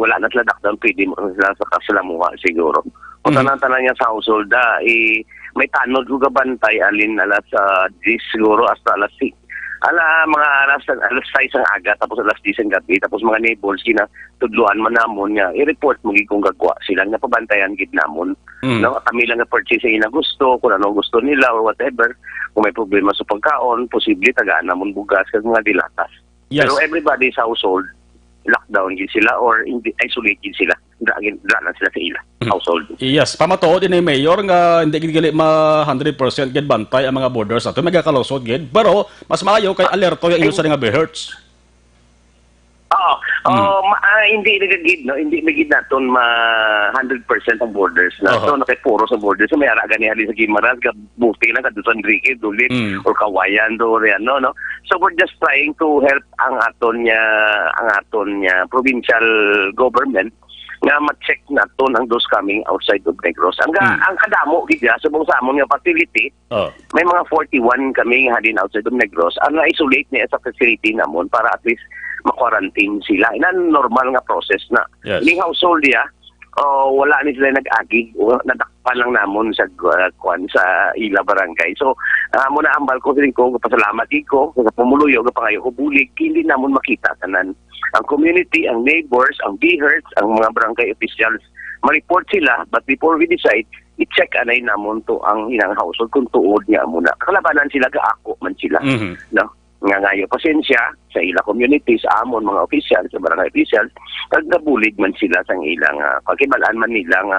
wala na sila lockdown, pwede mo sila sa kasalamuha siguro. O tanan-tanan niya sa household may tanod ko gabantay alin alas 10 siguro hasta alas 6. Mga alas 6 ang aga tapos alas 10 ang gabi tapos mga neighbors tudluan man namon nga i-report mo kung gagwa sila nga pabantayan gid namon. No, kami lang nga purchase na gusto, kung ano gusto nila or whatever. Kung may problema sa pagkaon, posible tagaan namon bugas kag mga dilatas. Pero everybody sa household lockdown gid sila or isolate gid sila. Dra na sila sa ila household. Yes, pamatuod ni Mayor nga hindi gid gali 100% gid bantay ang mga borders ato magakalusot gid. Pero mas maayo kay alerto yung inyo sa nga beherts. Hindi nagagid, no? Hindi nagagid naton 100% ang borders na. So, nakipuro sa borders. So, may ara gani halin sa Guimaras, buti lang, Dusan Enrique, Dulit, or Kawayan, no? So, we're just trying to help ang aton niya provincial government nga ma-check naton ang those coming outside of Negros. Ang kadamo gidya subong sa amon nga facility. May mga 41 kami nga halin outside of Negros. Ang na-isolate niya sa facility namon para at least ma-quarantine sila. Inan normal nga process na. Ining household wala ni sila nag-agi. Nadakpan lang namon sa ila barangay. So, muna ambal ko din ko, pasalamat ko, sa pumuluyo, pangayo ko bulig, hindi namon makita tanan. Ang community, ang neighbors, ang Bihers, ang mga barangay officials, ma-report sila, but before we decide, i-check anay namon to ang inang household kung tuod niya muna. Kalabanan sila, gaako man sila. No? Nga ngayo, pasensya sa ila community, sa amon, mga officials, sa barangay officials, kag nabulig man sila sa ilang, pagkibalaan man nilang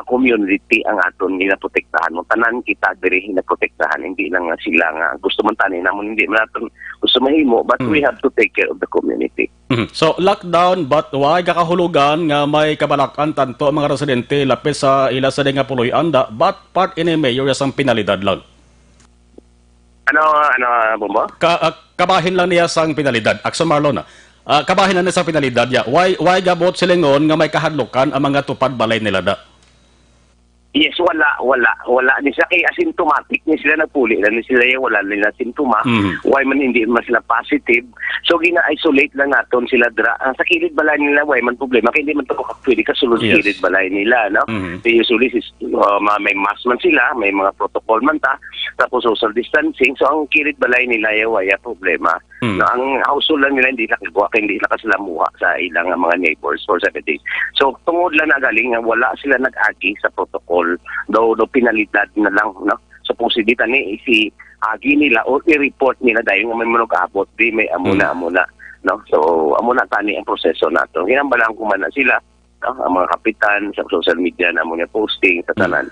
community ang aton ginaprotektahan mo. Tanan kita diri ginaprotektahan, hindi lang sila nga gusto man tanin namon, hindi man natin gusto mahimo, but we have to take care of the community. So, lockdown, but why kakahulugan nga may kabalakan tanto ang mga residente lapit sa ila sa nga puloy anda, but part ini mayor yasang pinalidad lang. Ano, Bombo? Kabahin lang niya sang pinalidad. Akson Marlon, kabahin lang niya sang pinalidad ya. Why gabot silingon nga may kahadlukan ang mga tupad balay nila da? Yes, wala ni sila kay asymptomatic ni sila nagpuli lang ni sila yung wala nila simptoma. Why man hindi man sila positive. So gina-isolate lang naton sila sa kilid balay nila why man problema kay hindi man to pwede ka sulod kilid balay nila, no? Usually may mask man sila, may mga protocol man tapos social distancing. So ang kilid balay nila yung wala problema. No, ang household lang nila hindi nakagawa kay hindi nakasalamuha sa ilang mga neighbors for 7 days. So tungod lang na galing wala sila nag-agi sa protocol daw pinalidad na lang, no? Supposedly tani si agi nila o i-report nila dahil may manugabot di may amuna, no? So amuna tani ang proseso nato. Hinambalang kumana sila, no? Ang mga kapitan sa social media na mga posting sa tanan.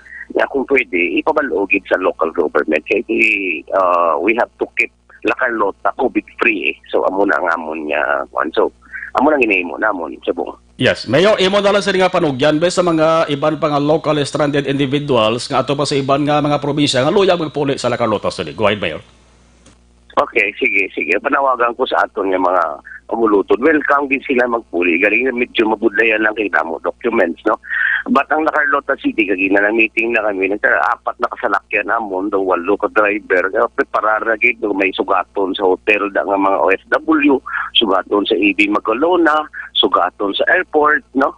Kung pwede ipabalogid sa local government kay we have to keep La Carlota COVID-free. So amuna ang amon niya. So amuna ginahimo namon sa buong. Yes, Mayor, imo na lang sa nga panugyan sa mga iban pa nga local stranded individuals nga ato pa sa iban nga mga probinsya nga luyag magpuli sa La Carlota. Go ahead, Mayor. Okay, sige. Panawagan ko sa aton nga mga pamulutod. Welcome din sila magpuli. Galing medyo mabudlayan lang kay damo documents, no? But ang La Carlota City, kagina na meeting na kami, apat na kasalakyan namon, daw 8 ka driver, preparar na gid, may sugaton sa hotel da nga mga OFW, sugaton sa EB Magalona, sugaton sa airport, no?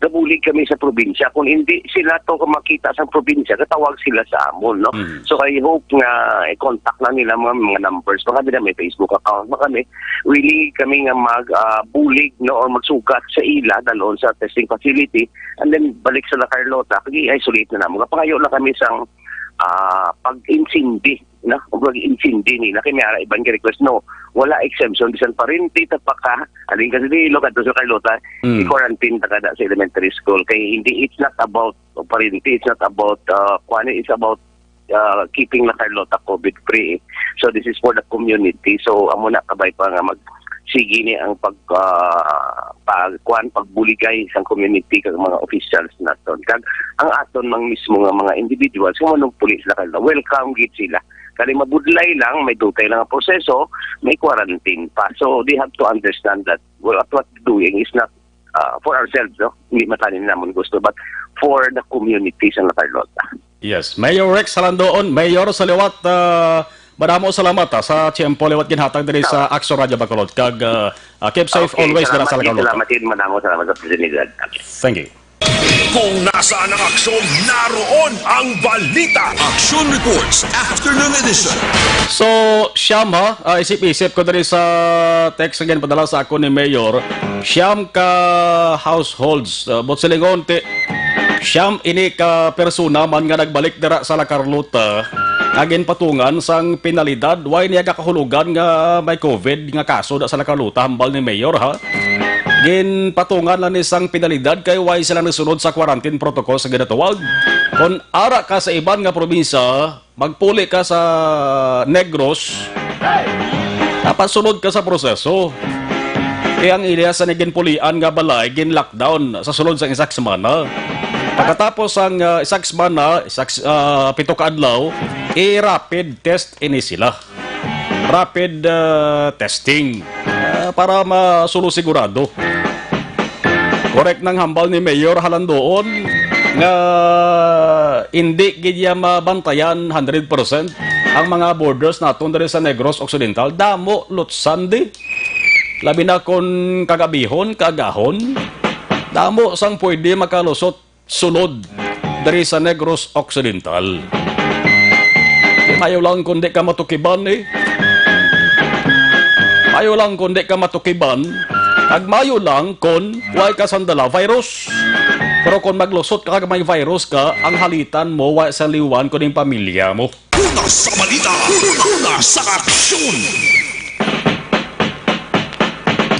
Nabulig kami sa probinsya. Kung hindi sila to makita sa probinsya, katawag sila sa amon, no? So I hope nga i-contact na nila mga numbers. Baka nila may Facebook account. Baka kami, really kami nga mag-bulig, no? Or magsugat sa ila dalon sa testing facility and then balik sa La Carlota. Kagi-isolate na namin. Kapangayo lang kami sa pag-insindi, no? Pag-insindi nila. Kaya may ibang request, no? Wala exemption. Bisan pa rin, tapaka, aling kasi dilo, kadto sa Carlota, i-quarantine takada sa elementary school. Kaya hindi, it's not about parinti, it's not about, it's about keeping La Carlota COVID-free. So this is for the community. So amo na kabay pa nga sige ni ang pagbuligay sa community kag mga officials naton. Kag ang aton mang mismo nga mga individuals kung anong pulis La Carlota, welcome gid sila. Kali mabudlay lang, may dutay lang ang proseso, may quarantine pa. So they have to understand that what we're doing is not for ourselves, no? Hindi matanin naman gusto, but for the community sa La Carlota. Yes. Mayor Rex Halandoon, Mayor sa liwat, madamo salamat sa tiyempo liwat ginhatag diri sa Action Radio Bacolod. Kag keep safe always dira sa La Carlota. Salamat sa oportunidad. Thank you. Kung nasaan ang aksyon, naroon ang balita. Action Reports Afternoon Edition. So, siyam isip-isip ko dali sa text again padala sa ako ni Mayor. Siyam ka households, Botselingonte, siyam ini ka persona man nga nagbalik dira sa La Carlota. Agin patungan sang penalidad, why niya kakahulugan nga may COVID nga kaso da sa La Carlota, hambal ni Mayor, ha? Gin patungan lang isang penalidad kay why sila nasunod sa quarantine protocol sa ginatawag. Kung ara ka sa iban nga probinsya, magpuli ka sa Negros, dapat sunod ka sa proseso. Kaya ang ideya sa naging pulian nga balay, gin lockdown sa sunod sa isak semana. Pagkatapos ang isak semana, 7 ka adlaw, rapid test ini sila. Rapid testing para masulusigurado. Correct ng hambal ni Mayor Halandoon nga hindi gidya mabantayan 100% ang mga borders naton diri sa Negros Occidental. Damo lutsandi. Labi na kon kagabihon, kagahon. Damo sang pwede makalusot sulod diri sa Negros Occidental. Mayo lang kundi ka matukiban Mayo lang kundi ka matukiban. Agmayo lang kon way ka sandala virus. Pero kung maglusot ka may virus ka, ang halitan mo way sa liwan ko ng pamilya mo. Una sa balita, una sa aksyon.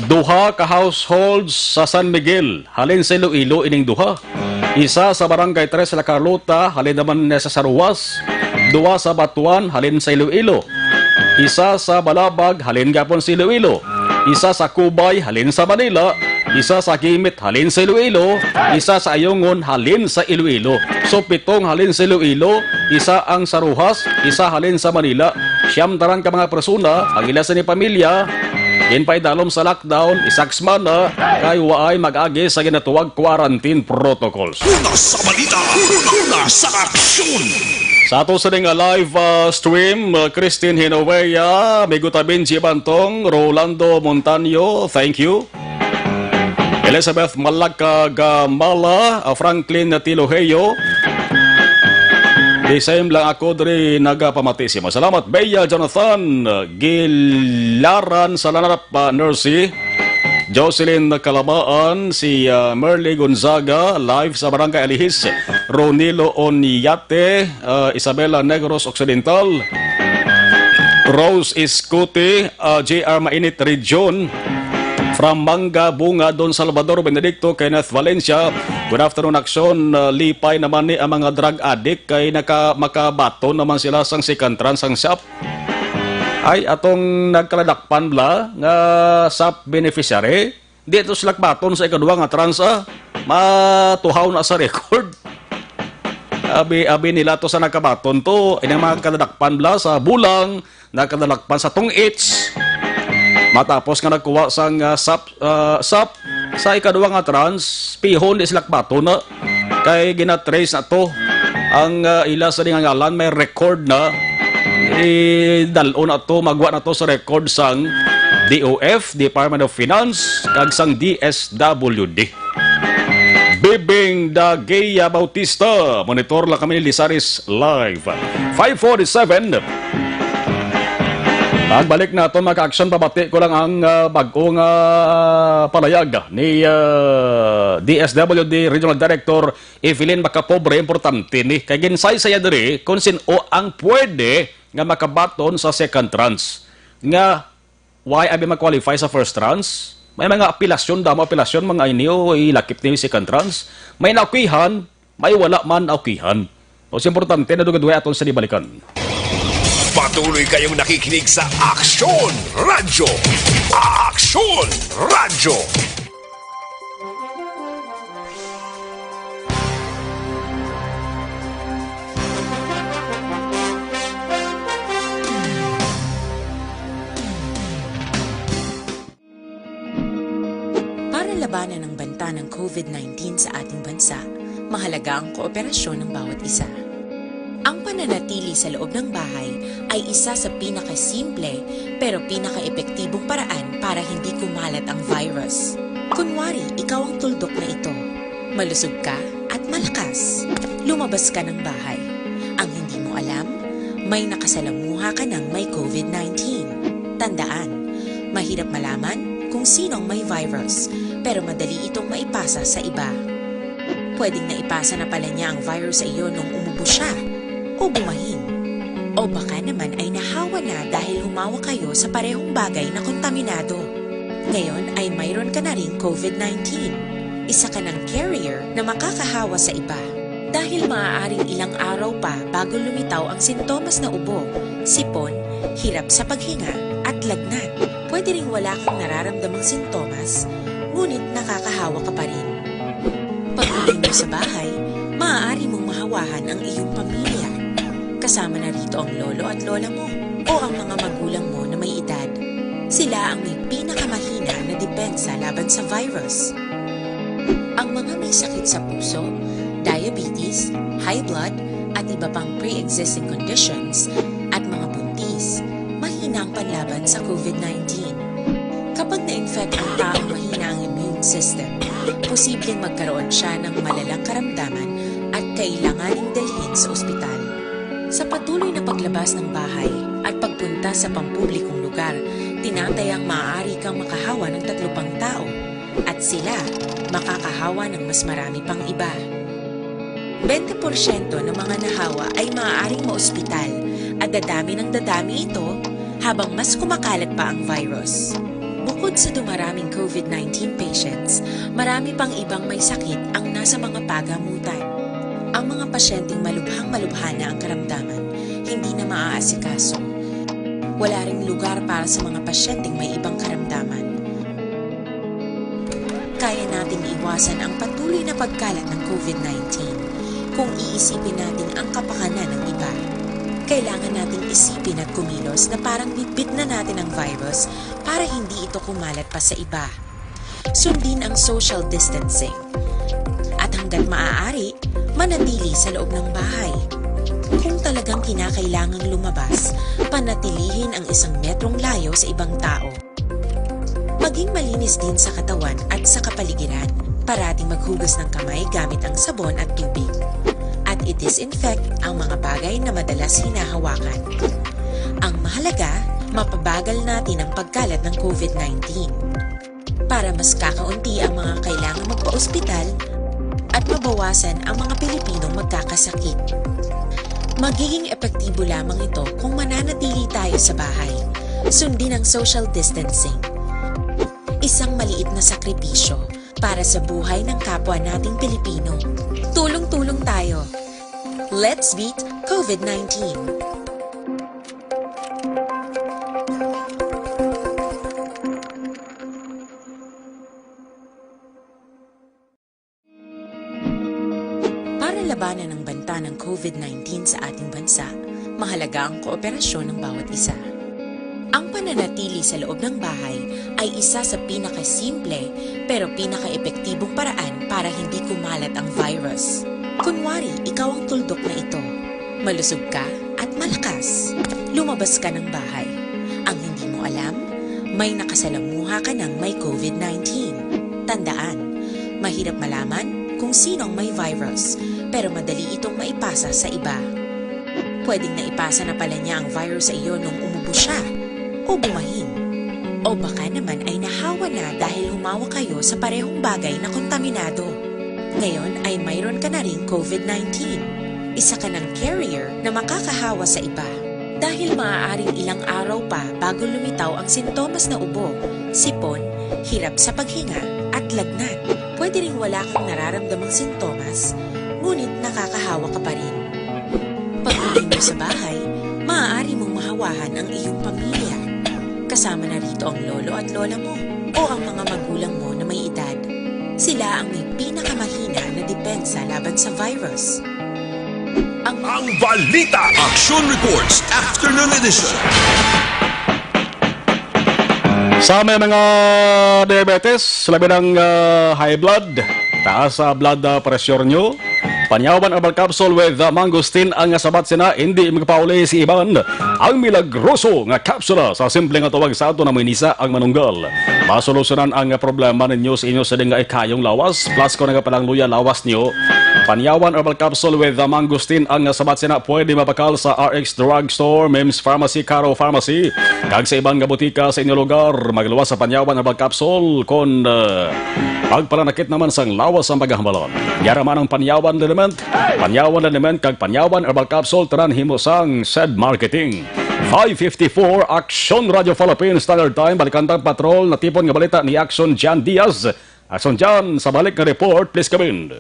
Duha ka households sa San Miguel, halin sa Iloilo ining duha. Isa sa Barangay 3 sa La Carlota, halin naman sa Saruwas. 2 sa Batuan, halin sa Iloilo. Isa sa Balabag, halin gapon sa Iloilo. Isa sa Kubay, halin sa Manila. Isa sa Gimit, halin sa Iloilo. Isa sa Ayungon, halin sa Iloilo. So 7 halin sa Iloilo, isa ang Saruhas, isa halin sa Manila. Siyam tarang ka mga persona, ang ila sa ni pamilya, Ginpay dalom sa lockdown, isaksman na kay waay mag-agi sa ginatuwag quarantine protocols. Una sa balita, una sa aksyon. Sa ato sa nga live stream, Christine Hinovea, Miguta Benji Bantong, Rolando Montaño, thank you. Elizabeth Malacag-Mala, Franklin Tiloheyo, the same lang ako diri nagapamatissimo. Salamat Bea Jonathan Gilaran sa lanarap Nursey, Jocelyn Calabaan, si Merly Gonzaga live sa Barangay Alihis, Ronilo Oniate, Isabela Negros Occidental, Rose Iscuti, JR Mainit Region, from Manga Bunga, Don Salvador Benedicto, Kenneth Valencia. Good afternoon, aksyon. Lipay naman ni ang mga drug addict kay makabato naman sila sang second trans sang SAP. Ay atong nagkaladakpan bla nga SAP beneficiary. Di ito sila baton sa ikaduwa nga transa. Matuhaw na sa record. Abi nila to sa nakabaton to. Inang mga kaladakpan bla sa bulang, nakaladakpan sa tungits. Matapos nga nagkuha sang SAP sa ikaduwa nga trans, pihon di sila bato na kay ginatrace na to ang ila sa nga ngalan may record na dalo na to magwa na to sa record sang DOF, Department of Finance kag sang DSWD. Bibing Dageya Bautista, monitor lang kami ni Lisaris live 5:47. Pagbalik na ito, maka-action, pabati ko lang ang bagong palayag ni DSWD Regional Director Evelyn Macapobre. Importante ni kay ginsay saya diri kung sino ang pwede nga makabaton sa second trans. Nga, why abi mag-qualify sa first trans? May mga apilasyon, damo apilasyon, mga inyo, ilakip ni second trans. May naukihan, may wala man naukihan. O importante na dugadway aton sa dibalikan. Patuloy kayong nakikinig sa Aksyon Radyo. Aksyon Radyo. Para labanan ang banta ng COVID-19 sa ating bansa, mahalaga ang kooperasyon ng bawat isa. Ang pananatili sa loob ng bahay ay isa sa pinakasimple pero pinaka-epektibong paraan para hindi kumalat ang virus. Kunwari, ikaw ang tuldok na ito. Malusog ka at malakas. Lumabas ka ng bahay. Ang hindi mo alam, may nakasalamuha ka ng may COVID-19. Tandaan, mahirap malaman kung sinong may virus, pero madali itong maipasa sa iba. Pwedeng naipasa na pala niya ang virus sa iyo nung umubo siya o bumahin. O baka naman ay nahawa na dahil humawa kayo sa parehong bagay na kontaminado. Ngayon ay mayroon ka na ring COVID-19. Isa ka ng carrier na makakahawa sa iba. Dahil maaaring ilang araw pa bago lumitaw ang sintomas na ubo, sipon, hirap sa paghinga at lagnat. Pwede ring wala kang nararamdamang sintomas, ngunit nakakahawa ka pa rin. Pag-uwi mo sa bahay, maaari mong mahawahan ang iyong pamilya. Kasama na rito ang lolo at lola mo o ang mga magulang mo na may edad. Sila ang may pinakamahina na depensa laban sa virus. Ang mga may sakit sa puso, diabetes, high blood, at iba pang pre-existing conditions at mga buntis, mahina ang panlaban sa COVID-19. Kapag na-infect ang taong mahina ang immune system, posibleng magkaroon siya ng malalang karamdaman at kailanganing dalhin sa ospital. Sa patuloy na paglabas ng bahay at pagpunta sa pampublikong lugar, tinatayang maaari kang makahawa ng 3 pang tao at sila makakahawa ng mas marami pang iba. 20% ng mga nahawa ay maaaring maospital at dadami ng dadami ito habang mas kumakalat pa ang virus. Bukod sa dumaraming COVID-19 patients, marami pang ibang may sakit ang nasa mga pagamutan. Ang mga pasyenteng malubhang-malubha na ang karamdaman, hindi na maaasikaso. Wala ring lugar para sa mga pasyenteng may ibang karamdaman. Kaya nating iwasan ang patuloy na pagkalat ng COVID-19 kung iisipin natin ang kapakanan ng iba. kailangan nating isipin at kumilos na parang bitbit na natin ang virus para hindi ito kumalat pa sa iba. Sundin ang social distancing. At hanggat maaari, manatili sa loob ng bahay. Kung talagang kinakailangang lumabas, panatilihin ang 1 metrong layo sa ibang tao. Maging malinis din sa katawan at sa kapaligiran. Parating maghugas ng kamay gamit ang sabon at tubig. At i-disinfect ang mga bagay na madalas hinahawakan. Ang mahalaga, mapabagal natin ang pagkalat ng COVID-19. Para mas kakaunti ang mga kailangang magpa-ospital at mabawasan ang mga Pilipinong magkakasakit. Magiging epektibo lamang ito kung mananatili tayo sa bahay. Sundin ang social distancing. Isang maliit na sakripisyo para sa buhay ng kapwa nating Pilipino. Tulong-tulong tayo. Let's beat COVID-19. Para labanan ang banta ng COVID-19 sa ating bansa, mahalaga ang kooperasyon ng bawat isa. Ang pananatili sa loob ng bahay ay isa sa pinakasimple pero pinaka-epektibong paraan para hindi kumalat ang virus. Kunwari, ikaw ang tuldok na ito. Malusog ka at malakas. Lumabas ka ng bahay. Ang hindi mo alam, may nakasalamuha ka ng may COVID-19. Tandaan, mahirap malaman kung sino ang may virus, pero madali itong maipasa sa iba. Pwedeng naipasa na pala niya ang virus sa iyo nung umubo siya o bumahin. O baka naman ay nahawa na dahil humawa kayo sa parehong bagay na kontaminado. Ngayon ay mayroon ka na ring COVID-19. Isa ka ng carrier na makakahawa sa iba. Dahil maaaring ilang araw pa bago lumitaw ang sintomas na ubo, sipon, hirap sa paghinga at lagnat. Pwede ring wala kang nararamdamang sintomas, ngunit nakakahawa ka pa rin. Pag-uwi mo sa bahay, maaari mong mahawahan ang iyong pamilya. Kasama na rito ang lolo at lola mo o ang mga magulang mo na may edad. Sila ang may pinakamahina na depensa laban sa virus. Ang Balita Action Reports Afternoon Edition. Sa may mga diabetes, labi ng high blood, taas sa blood pressure nyo, panyawan herbal capsule with mangosteen ang sabat sina hindi magpauli si Iban. Ang milagroso nga kapsula sa simple nga tuwag sa ato na may nisa ang manunggal. Masolusyonan ang problema ninyo sa inyo sa dinga ikayong lawas, plus ko nga palang luya lawas nyo. Panyawan herbal capsule with mangosteen ang sabat sina pwede mapakal sa RX Drugstore, Mims Pharmacy, Caro Pharmacy. Kag sa ibang butika sa inyong lugar, magluwas sa panyawan herbal capsule kon pagpalanakit naman sang lawas ang paghahambalon. Yaraman ang panyawan element, kag panyawan herbal capsule tanan himo sang said marketing. 5:54 Action Radio Philippines Standard Time, balikantang patrol na tipon nga balita ni Action Jan Diaz. Action Jan, sa balik na report, please come in.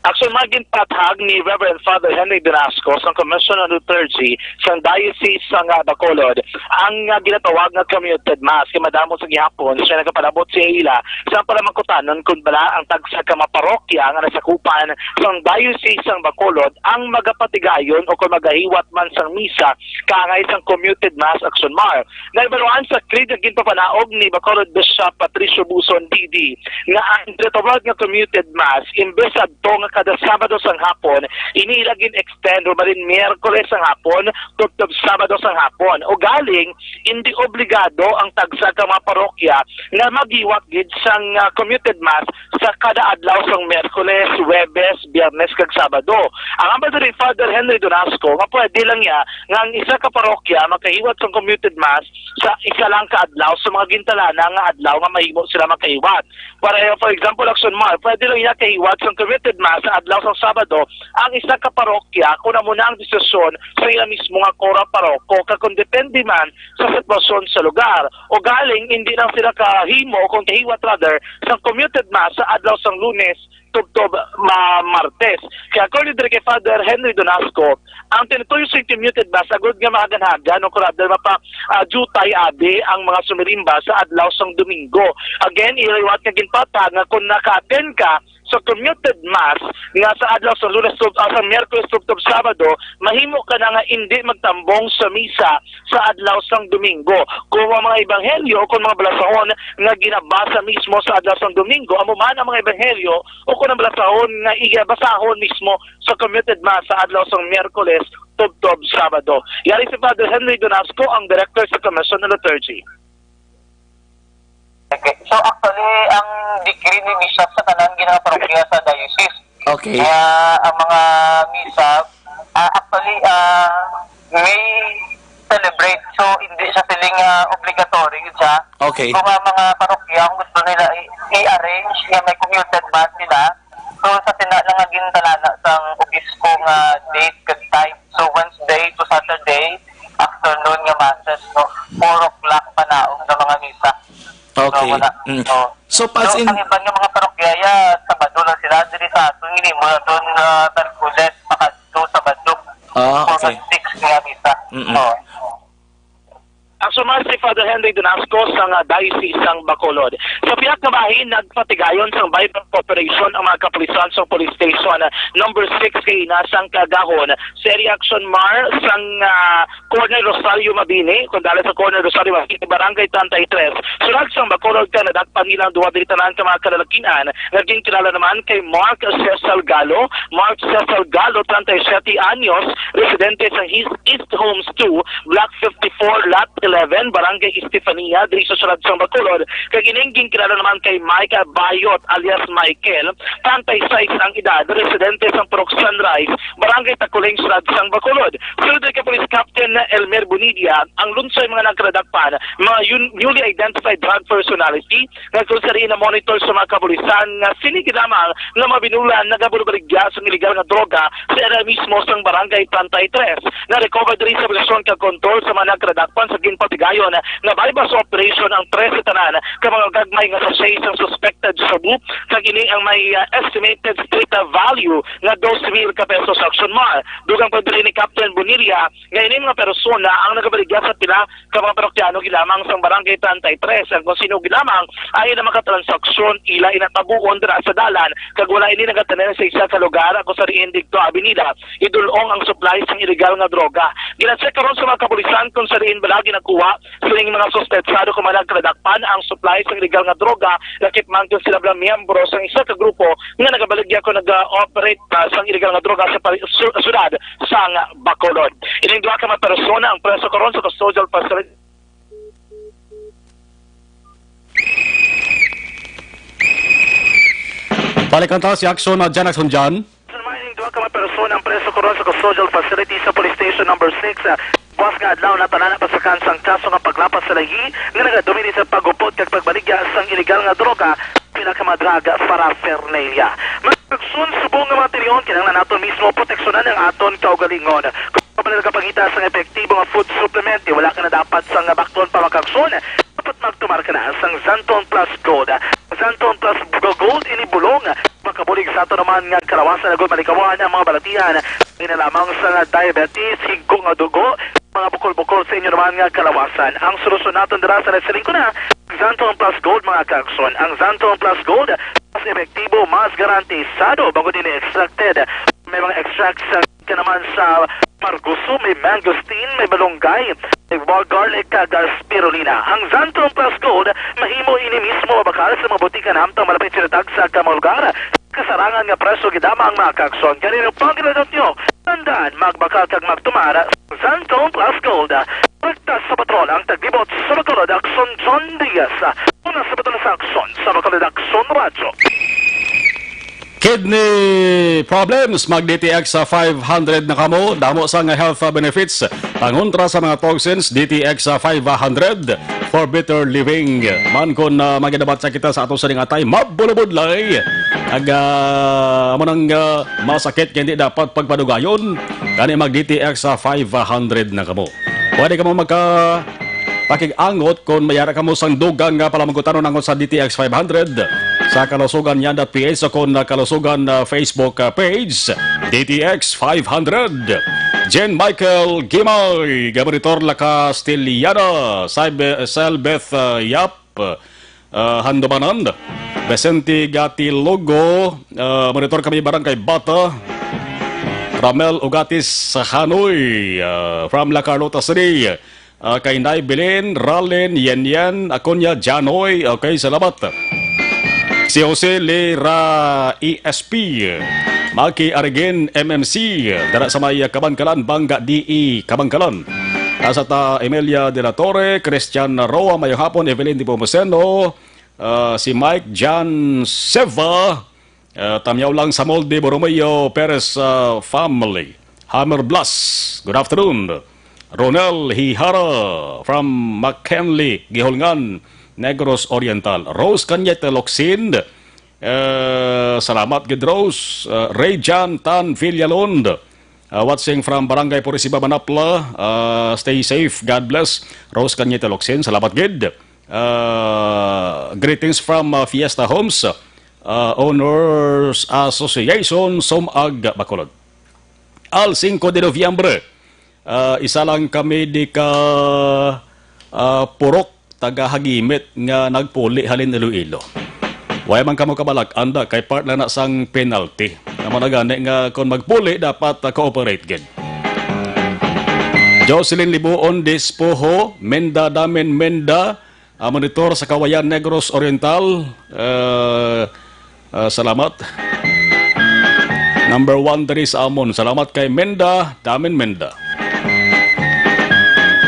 Action maging pathag ni Reverend Father Henry Donasco sa Commission on Liturgy sa Diocese sa Bacolod ang ginatawag na commuted mass kay madamo sa gihapon siya nagapalabot sa ila sa palamangkutanon kung bala ang tagsa ka maparokya nga nasakupan sa Diocese sa Bacolod ang magapatigayon o kung magahiwat man sang misa kaangay sang commuted mass action mar. Naibaruan sa creed na ginpapanaog ni Bacolod Bishop Patricio Buson DD nga ang ginatawag nga commuted mass imbes adto nga kada Sabado sang hapon, inilagin extend o marin Miyerkules sang hapon, tugtog Sabado sang hapon. O galing, hindi obligado ang tagsa ka mga parokya na magiwak gid sang commuted mass sa kada adlaw sang Miyerkules, Huwebes, Biyernes kag Sabado. Ang ambal ni Father Henry Donasco, nga pwede lang niya nga ang isa ka parokya makahiwat sang commuted mass sa isa lang ka adlaw sa mga gintalana nga adlaw nga mahimo sila makahiwat. Para for example, Action Mar, pwede lang niya kahiwat sang commuted mass sa adlaw sa Sabado ang isa ka parokya kung na muna ang desisyon sa iya mismo nga kora paroko kung depende man sa sitwasyon sa lugar o galing hindi lang sila kahimo kung kahiwat rather sa commuted mass sa adlaw sang Lunes tugtob Martes. Kaya according to kay Father Henry Donasco, ang tinutuyo sa commuted mass agud nga maganhagan o rather mapa jutay abi ang mga sumirimba sa adlaw sang Domingo. Again, iliwat nga ginpatag nga kung naka-attend ka sa commuted mass nga sa adlaw sa Lunes sa Miyerkules tubtob Sabado, mahimo ka na nga hindi magtambong sa misa sa adlaw sang Domingo. Kung ang mga ebanghelyo o kung mga balasahon nga ginabasa mismo sa adlaw sang Domingo, amo man ang mga ebanghelyo o kung ang balasahon nga igabasahon mismo sa commuted mass sa adlaw sang Miyerkules tubtob Sabado. Yari si Father Henry Donasco, ang Director sa Commission on Liturgy. Okay. So actually, ang decree ni Bishop sa tanan ginaparokya sa diocese. Okay. Ang mga misa, actually, may celebrate. So hindi siya siling obligatory siya. Okay. Kung mga parokya, kung gusto nila i-arrange nga may commuted mass nila, so sa lang aging talana sang obispo nga date kag time. So Wednesday to Saturday, afternoon nga masses, no? 4 o'clock pa naong sa mga misa. Okay. So, pas in... ang ibang mga parokyaya, Sabado lang sila, dili sa ato, hindi mo na doon Merkules, Makadto, Sabado. Okay. 4 nga misa. Ang sumar si Father Henry Donasco sa Diocese ng Bacolod. Sa piyak na bahin, nagpatigayon sa Bible Corporation ang mga kapulisan sa police station number 6 kay Nasang Kagahon. Sa reaction mar sang Corner Rosario Mabini, kung dala sa Corner Rosario Mabini, Barangay 33. Sunod sang Bacolod ka, nadakpan nilang duwa diritanan ka mga kalalakinan. Naging kilala naman kay Mark Cesar Galo. Mark Cesar Galo, 37 anyos, residente sa East Homes 2, Block 54, Lot 11, Barangay Estefania, diri sa Surat sang Bacolod. Kaginingging kilala naman kay Mike Bayot alias Michael, 36 ang edad, residente sa Purok Sunrise, Barangay Takuling, Surat sang Bacolod. Sunod kay Police Captain Elmer Bonidia, ang lunsay mga nagkradakpan, mga newly identified drug personality, nagsulsari na monitor sa mga kapulisan nga sinigi lamang na mabinulan nagabuligya sa iligal nga droga sa area mismo sang Barangay 33. Na-recover diri sa operasyon kag control sa mga nagkradakpan sa patigayon na bypass operation ang 13 tanan ka mga gagmay nga sa ang suspected sabu kag ini ang may estimated street value nga 12,000 ka pesos sa action mar. Dugang pagdili ni Captain Bonilia nga ini mga persona ang nagabaligya sa pila ka mga parokyano gilamang sa Barangay 33 ang kung sino gilamang ay na makatransaksyon ila inatabuon dira sa dalan kag wala ini nagatanen sa isa ka lugar ako sa Riindicto Avenida idulong ang supply sa illegal nga droga. Ginasek karon sa mga kapulisan kung sa Riin balagi kuha siling mga suspetsado kung managkradakpan ang supply sa illegal nga droga lakip man sila bilang miyembro sa isa ka grupo nga nagabaligya ko nag-operate sa illegal nga droga sa syudad sa Bacolod. Ining duha ka mga persona ang preso karon sa custodial facility. Balikan ta si Action na Jan Action Jan. Duha ka mga persona ang preso karon sa custodial facility sa police station number 6. Buwas nga adlaw na tanan pa sa kansang kaso nga paglapas sa lahi nga nagadumini sa pagupot kag pagbaligya sang illegal nga droga pinakamadraga paraphernalia. Magsun subong nga materyon kinahanglan naton mismo proteksyonan ang aton kaugalingon. Kung papanil ka pangita sang epektibo nga food supplement wala ka na dapat sang bakton pa makagsun dapat magtumar ka na sang Zanton Plus Gold. Zanton Plus Gold inibulong makabulig sa ato naman nga kalawasan na malikawan ang mga balatihan ginalaman sa diabetes, higko nga dugo, mga bukol-bukol sa inyo naman nga kalawasan. Ang solusyon natin dira sa nagsaling ko na, Zanton Plus Gold mga kakson. Ang Zanton Plus Gold, mas epektibo, mas garantisado, bago din extracted. May mga extracts ka naman sa marguso, may mangosteen, may balonggay, may garlic, kagas, spirulina. Ang Zanton Plus Gold, mahimo ini mismo mabakal sa mga butika na hamtang malapit sinatag sa kamulgar. Kasarangan nga preso gidama ang mga kakson. Ganyan ang panggiladot nyo. Tandaan, magbakal kag magtumara sa Zanton Plus Gold. Pagtas sa patrol ang taglibot sa Bacolod Akson John Diaz. Una sa patrol sa Akson sa Bacolod Akson Radio. Kidney problems, mag-DTX sa 500 na kamo, damo sa nga health benefits. Pangontra sa mga toxins, DTX sa 500 for better living. Man kung magidabat sa kita sa atong saling atay, mabulabudlay. Amo nang masakit, hindi dapat pagpadugayon. Kani mag-DTX sa 500 na kamo. Pwede ka mo pakig-angot kung mayara ka mo sang dugang nga pala magkutanon angot sa DTX 500 sa Kalusugan yan.ph o kung Kalusugan Facebook page DTX 500. Jen Michael Gimay, Gaboritor La Castellana, Selbeth Yap, Handobanan, Vicente Gati Logo, monitor kami Barangay Bata, Ramel Ugatis sa Hanoi, from La Carlota City, kay Nay Belen, Ralen, Yan, Aconya, Janoy, okay, salamat. Si Jose Lera ESP, Maki Argen MMC, dara sa may Kabangkalan, Bangga DE, Kabangkalan. Nasa ta Emilia de la Torre, Christian Roa, mayong hapon, Evelyn Di Pomoceno, si Mike Jan Seva, tamyaw lang sa Molde, Borromeo Perez family, Hammer Blas, good afternoon. Ronel Hihara from McKinley, Giholngan, Negros Oriental. Rose Canyete Locsin, salamat good Rose. Ray Jan Tan Villalond, watching from Barangay Purisiba, Manapla. Stay safe, God bless. Rose Canyete Locsin, salamat good. Greetings from Fiesta Homes, Owners Association, Somag, Bacolod. Al 5 de Noviembre, isa lang kami di ka purok taga-hagimit nga nagpuli halin Iloilo. Way man kamo kabalak anda kay part na sang penalty. Naman na gani nga kung magpuli dapat cooperate gid. Jocelyn Libuon Dispoho, Menda Damen Menda, monitor sa Kawayan Negros Oriental. Salamat. Number 1 dari sa amon. Salamat kay Menda Damen Menda.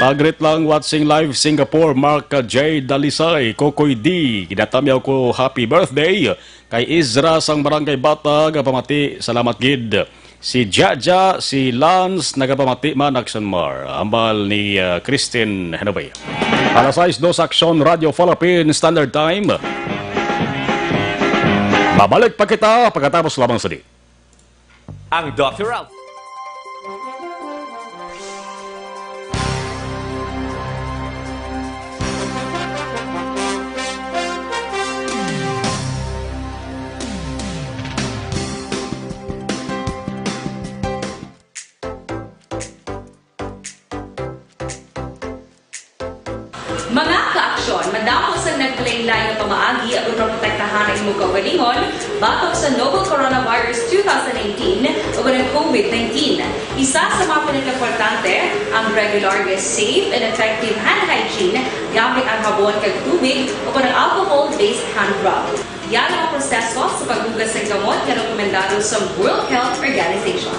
Tagrit lang watching live Singapore, Mark J. Dalisay, Kokoy D. Ginatamyaw ko happy birthday kay Izra sang Barangay Bata, gapamati, salamat gid. Si Jaja, si Lance, nagapamati man Action Mar. Ambal ni Christine Henobay. Alas 6, 2 Action Radio Philippine Standard Time. Babalik pa kita pagkatapos lamang sa di. Ang Dr. Ralph. Mga kaaksyon, madamo sa nagpalaylay na pamaagi at protektahan ang imong kaugalingon batok sa novel coronavirus 2018 o ng COVID-19. Isa sa mga pinaka-importante ang regular, safe, and effective hand hygiene gamit ang habon kag tubig o ng alcohol-based hand rub. Yan ang proseso sa paghugas ng gamot na rekomendado sa World Health Organization.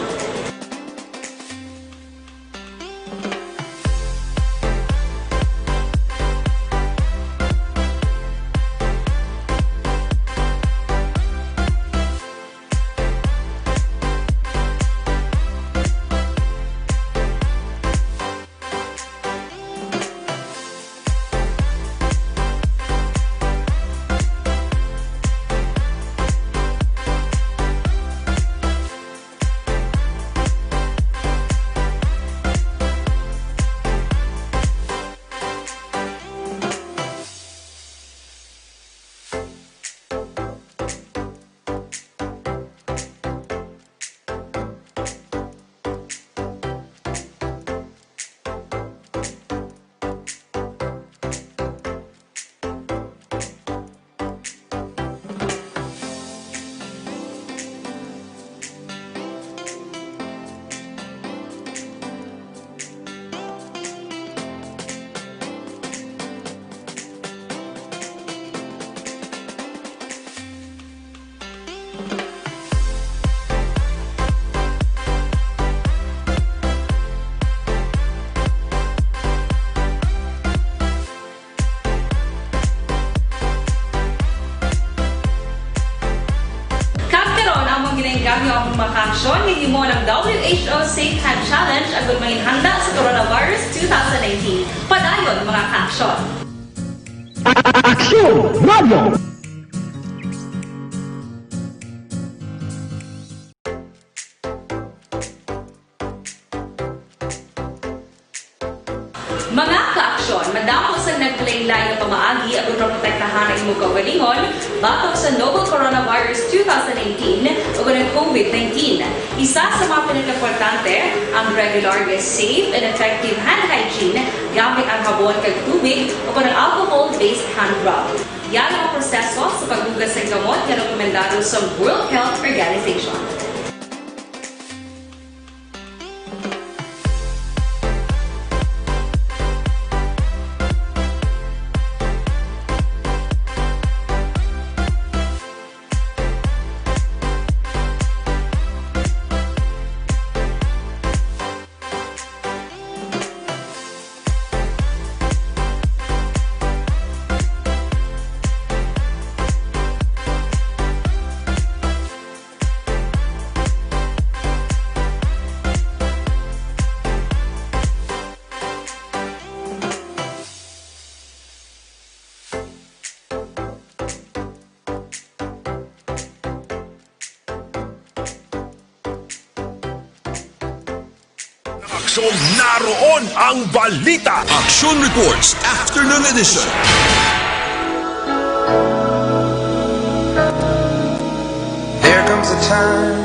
Gamyo ang makaksyon ni mo ng WHO Safe Hand Challenge agad may handa sa coronavirus 2019. Padayon mga kaaksyon. Action Radio! Mga kaaksyon, madamo sa nagpalaylay na pamaagi at protektahan ang imong kaugalingon batok sa novel coronavirus 2018 o ng COVID-19. Isa sa mga pinaka-importante ang regular, safe, and effective hand hygiene gamit ang habon kag tubig o ng alcohol-based hand rub. Yan ang proseso sa pagdugas ng gamot na rekomendado sa World Health Organization. Aksyon, naroon ang balita. Action Reports Afternoon Edition. There comes a time.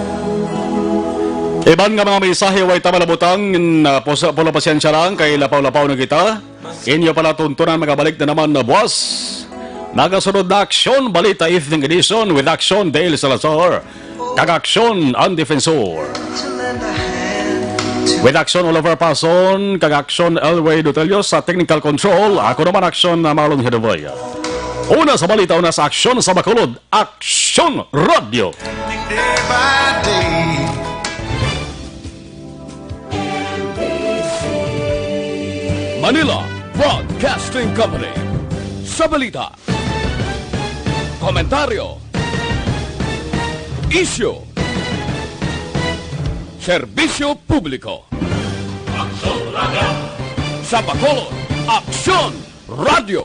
Iban nga mga mensahe way tamalabutang pula pasensya lang kay lapaw-lapaw na kita. Inyo pala tuntunan magabalik na naman na buwas. Nagasunod na Aksyon Balita Evening Edition with Aksyon Dale Salazar. Kag-Aksyon ang Defensor. With Aksyon Oliver Pason, kag-Aksyon Elway Dutelio sa Technical Control. Ako naman Aksyon na Marlon Hedovaya. Una sa balita, una sa Aksyon sa Bacolod, Aksyon Radio. Day by day. Manila Broadcasting Company. Sa balita, komentaryo, isyu, serbisyo publiko. Aksyon Radio. Sa Bacolod, Aksyon Radio.